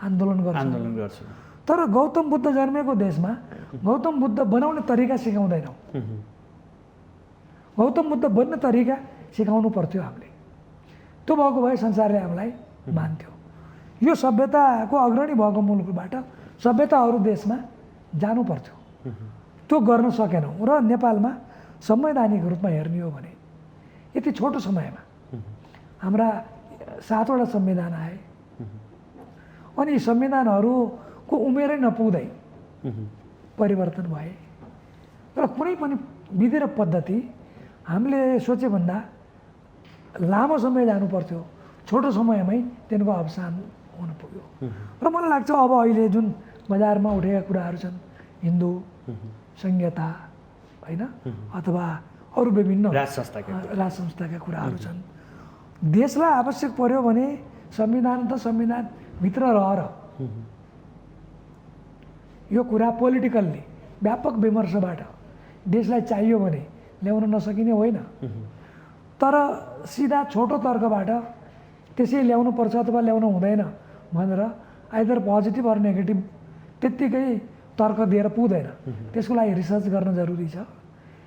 आन्दोलन गर्छौँ, तर गौतम बुद्ध जन्मेको देशमा गौतम बुद्ध बनाउने तरिका सिकाउँदैनौँ। गौतम बुद्ध बन्ने तरिका सिकाउनु पर्थ्यो हामीले। त्यो भएको भए संसारले हामीलाई मान्थ्यो। यो सभ्यताको अग्रणी भएको मुलुकबाट सभ्यता अरू देशमा जानु पर्थ्यो, त्यो गर्न सकेनौँ। र नेपालमा संवैधानिक रूपमा हेर्ने हो भने यति छोटो समयमा हाम्रा 7वटा संविधान आए अनि यी संविधानहरूको उमेरै नपुग्दै परिवर्तन भए र कुनै पनि विधि र पद्धति हामीले सोचे भन्दा लामो समय जानु पर्थ्यो, छोटो समयमै तिनको अवसान हुन पुग्यो। र मलाई लाग्छ अब अहिले जुन बजारमा उठेका कुराहरू छन्, हिन्दू संहिता होइन, अथवा अरू विभिन्न राज संस्थाका कुराहरू छन्, देशलाई आवश्यक पर्यो भने संविधान त संविधानभित्र रहेर यो कुरा पोलिटिकल्ली व्यापक विमर्शबाट देशलाई चाहियो भने ल्याउन नसकिने होइन। तर सिधा छोटो तर्कबाट त्यसै ल्याउनुपर्छ अथवा ल्याउन हुँदैन भनेर आइदर पोजिटिभ अर नेगेटिभ त्यत्तिकै तर्क दिएर पुग्दैन। त्यसको लागि रिसर्च गर्न जरुरी छ।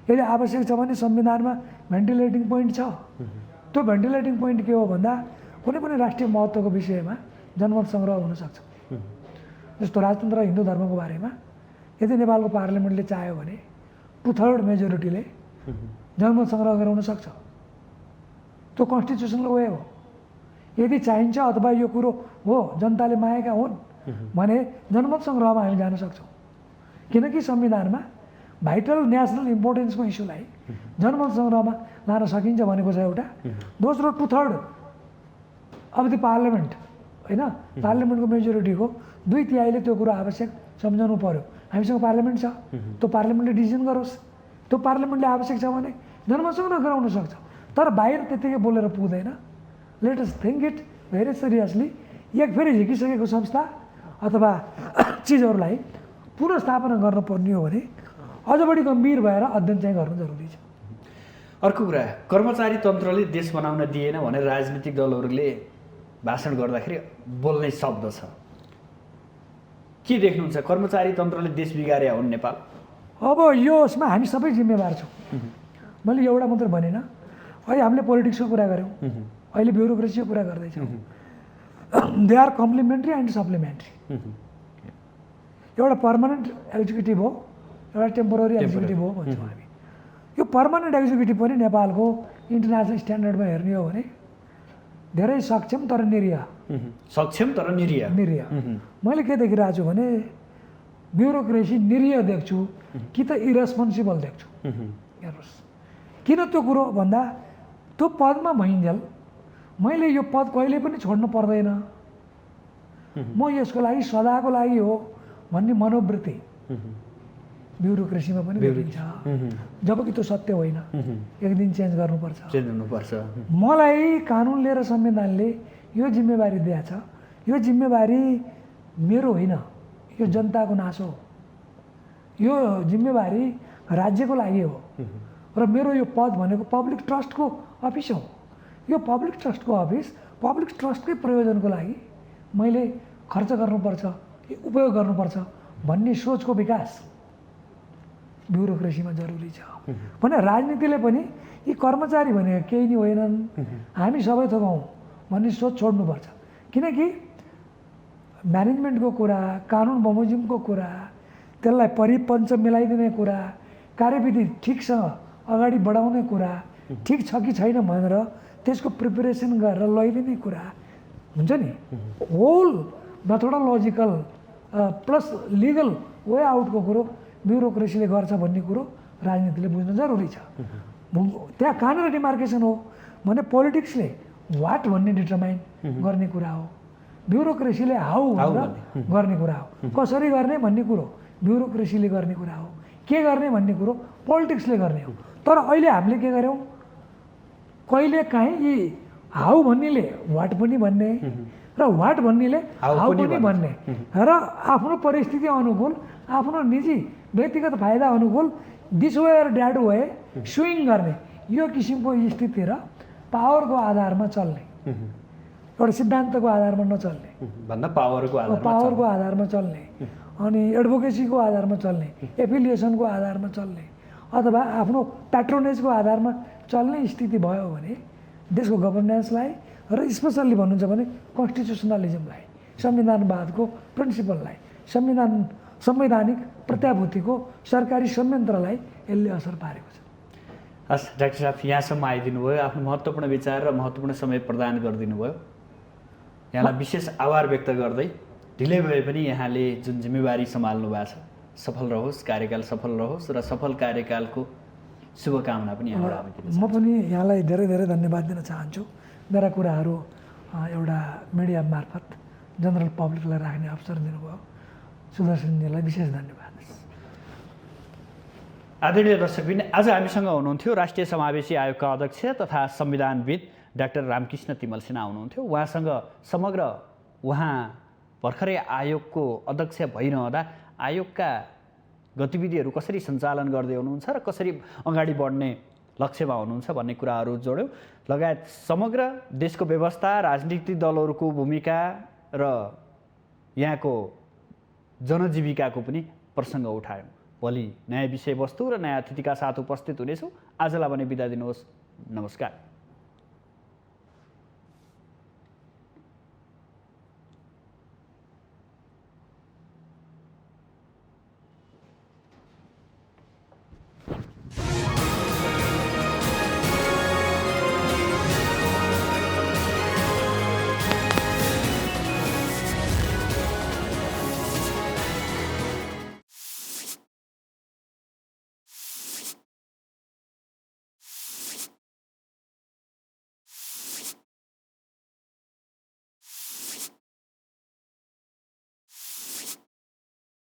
यदि आवश्यक छ भने संविधानमा भेन्टिलेटिङ पोइन्ट छ। त्यो भेन्टिलेटिङ पोइन्ट के हो भन्दा कुनै पनि राष्ट्रिय महत्त्वको विषयमा जनमत सङ्ग्रह हुनसक्छ। जस्तो राजतन्त्र र हिन्दू धर्मको बारेमा यदि नेपालको पार्लियामेन्टले चाह्यो भने 2/3 मेजोरिटीले जनमत सङ्ग्रह गराउन सक्छ। त्यो कन्स्टिट्युसनल वे हो। यदि चाहिन्छ अथवा यो कुरो हो जनताले मागेका हुन् भने जनमत सङ्ग्रहमा हामी जान सक्छौँ। किनकि संविधानमा भाइटल नेसनल इम्पोर्टेन्सको इस्युलाई जनमत सङ्ग्रहमा लान सकिन्छ भनेको छ एउटा। दोस्रो 2/3 अफ द पार्लियामेन्ट होइन, पार्लियामेन्टको मेजोरिटीको 2/3ले त्यो कुरो आवश्यक सम्झाउनु पर्यो। हामीसँग पार्लियामेन्ट छ, त्यो पार्लियामेन्टले डिसिजन गरोस्। त्यो पार्लियामेन्टले आवश्यक छ भने जनमत सङ्ग्रह गराउन सक्छ। तर बाहिर त्यत्तिकै बोलेर पुग्दैन। Let us think it very seriously. एक फेरि झिकिसकेको संस्था अथवा चिजहरूलाई पुनर्स्थापना गर्नुपर्ने हो भने अझ बढी गम्भीर भएर अध्ययन चाहिँ गर्नु जरुरी छ। अर्को कुरा, कर्मचारी तन्त्रले देश बनाउन दिएन भनेर राजनीतिक दलहरूले भाषण गर्दाखेरि बोल्ने शब्द छ। के देख्नुहुन्छ, कर्मचारी तन्त्रले देश बिगारे हुन् नेपाल? अब यसमा हामी सबै जिम्मेवार छौँ। मैले एउटा मात्र भनेन, अहिले हामीले पोलिटिक्सको कुरा गऱ्यौँ, अहिले ब्युरोक्रेसीको कुरा गर्दैछौँ। They are complementary and supplementary. एउटा पर्मानेन्ट एक्जिक्युटिभ हो, एउटा टेम्पोररी एक्जिक्युटिभ हो भन्छौँ हामी। यो पर्मानेन्ट एक्जिक्युटिभ पनि नेपालको इन्टरनेसनल स्ट्यान्डर्डमा हेर्ने हो भने धेरै सक्षम तर निरीह। सक्षम तर निरीह। मैले के देखिरहेको छु भने ब्युरोक्रेसी निरीह देख्छु कि त इरेस्पोन्सिबल देख्छु। हेर्नुहोस् किन त्यो कुरो भन्दा त्यो पदमा भइन्जेल मैले यो पद कहिले पनि छोड्नु पर्दैन, म यसको लागि सदाको लागि हो भन्ने मनोवृत्ति ब्युरोक्रेसीमा पनि देखिन्छ। जबकि त्यो सत्य होइन, एक दिन चेन्ज गर्नुपर्छ। मलाई कानुन लिएर संविधानले यो जिम्मेवारी दिएको छ। यो जिम्मेवारी मेरो होइन, यो जनताको नासो हो। यो जिम्मेवारी राज्यको लागि हो र मेरो यो पद भनेको पब्लिक ट्रस्टको अफिस हो। यो पब्लिक ट्रस्टको अफिस पब्लिक ट्रस्टकै प्रयोजनको लागि मैले खर्च गर्नुपर्छ, उपयोग गर्नुपर्छ भन्ने सोचको विकास ब्युरोक्रेसीमा जरुरी छ। भने राजनीतिले पनि यी कर्मचारी भनेको केही नै होइनन्, हामी सबै थोक हौँ भन्ने सोच छोड्नुपर्छ। किनकि म्यानेजमेन्टको कुरा, कानुन बमोजिमको कुरा, त्यसलाई परिपञ्च मिलाइदिने कुरा, कार्यविधि ठिकसँग अगाडि बढाउने कुरा, ठिक छ कि छैन भनेर त्यसको प्रिपेरेसन गरेर लैदिने कुरा हुन्छ नि। होल मेथोडोलोजिकल प्लस लिगल वे आउटको कुरो ब्युरोक्रेसीले गर्छ भन्ने कुरो राजनीतिले बुझ्न जरुरी छ। त्यहाँ कहाँनिर डिमार्केसन हो भने पोलिटिक्सले वाट भन्ने डिटरमाइन गर्ने कुरा हो, ब्युरोक्रेसीले हाउ भनेर गर्ने कुरा हो। कसरी गर्ने भन्ने कुरो ब्युरोक्रेसीले गर्ने कुरा हो, के गर्ने भन्ने कुरो पोलिटिक्सले गर्ने हो। तर अहिले हामीले के गर्यौँ, कहिलेकाहीँ यी हाउ भन्नेले वाट पनि भन्ने र वाट भन्नेले हाउ पनि भन्ने र आफ्नो परिस्थिति अनुकूल आफ्नो निजी व्यक्तिगत फाइदा अनुकूल दिस वे र द्याट वे स्विङ गर्ने यो किसिमको स्थिति र पावरको आधारमा चल्ने एउटा सिद्धान्तको आधारमा नचल्ने भन्दा पावरको आधारमा चल्ने अनि एडभोकेसीको आधारमा चल्ने एफिलिएसनको आधारमा चल्ने अथवा आफ्नो प्याट्रोनेजको आधारमा चल्ने स्थिति भयो भने देशको गभर्नेन्सलाई र स्पेसल्ली भन्नुहुन्छ भने कन्स्टिट्युसनलिजमलाई संविधानवादको प्रिन्सिपललाई संवैधानिक प्रत्याभूतिको सरकारी संयन्त्रलाई यसले असर पारेको छ। हस् डाक्टर साहब यहाँसम्म आइदिनु भयो, आफ्नो महत्त्वपूर्ण विचार र महत्त्वपूर्ण समय प्रदान गरिदिनु भयो। यहाँलाई विशेष आभार व्यक्त गर्दै ढिलै भए पनि यहाँले जुन जिम्मेवारी सम्हाल्नु भएको छ सफल रहोस्, कार्यकाल सफल रहोस् र सफल कार्यकालको शुभकामना पनि यहाँबाट हामी दिन म पनि यहाँलाई धेरै धेरै धन्यवाद दिन चाहन्छु। मेरा कुराहरू एउटा मिडिया मार्फत जनरल पब्लिकलाई राख्ने अवसर दिनुभयो। सुदर्शनजीलाई विशेष धन्यवाद। आदरणीय दर्शकबिन, आज हामीसँग हुनुहुन्थ्यो राष्ट्रिय समावेशी आयोगका अध्यक्ष तथा संविधानविद डाक्टर रामकृष्ण तिमल सिन्हा हुनुहुन्थ्यो। उहाँ भर्खरै आयोगको अध्यक्ष भइरहँदा आयोगका गतिविधिहरू कसरी सञ्चालन गर्दै हुनुहुन्छ र कसरी अगाडि बढ्ने लक्ष्यमा हुनुहुन्छ भन्ने कुराहरू जोड्यौँ। लगायत समग्र देशको व्यवस्था, राजनीतिक दलहरूको भूमिका र यहाँको जनजीविकाको पनि प्रसङ्ग उठायौँ। भोलि नयाँ विषयवस्तु र नयाँ अतिथिका साथ उपस्थित हुनेछौँ। आजलाई भने बिदा दिनुहोस्। नमस्कार।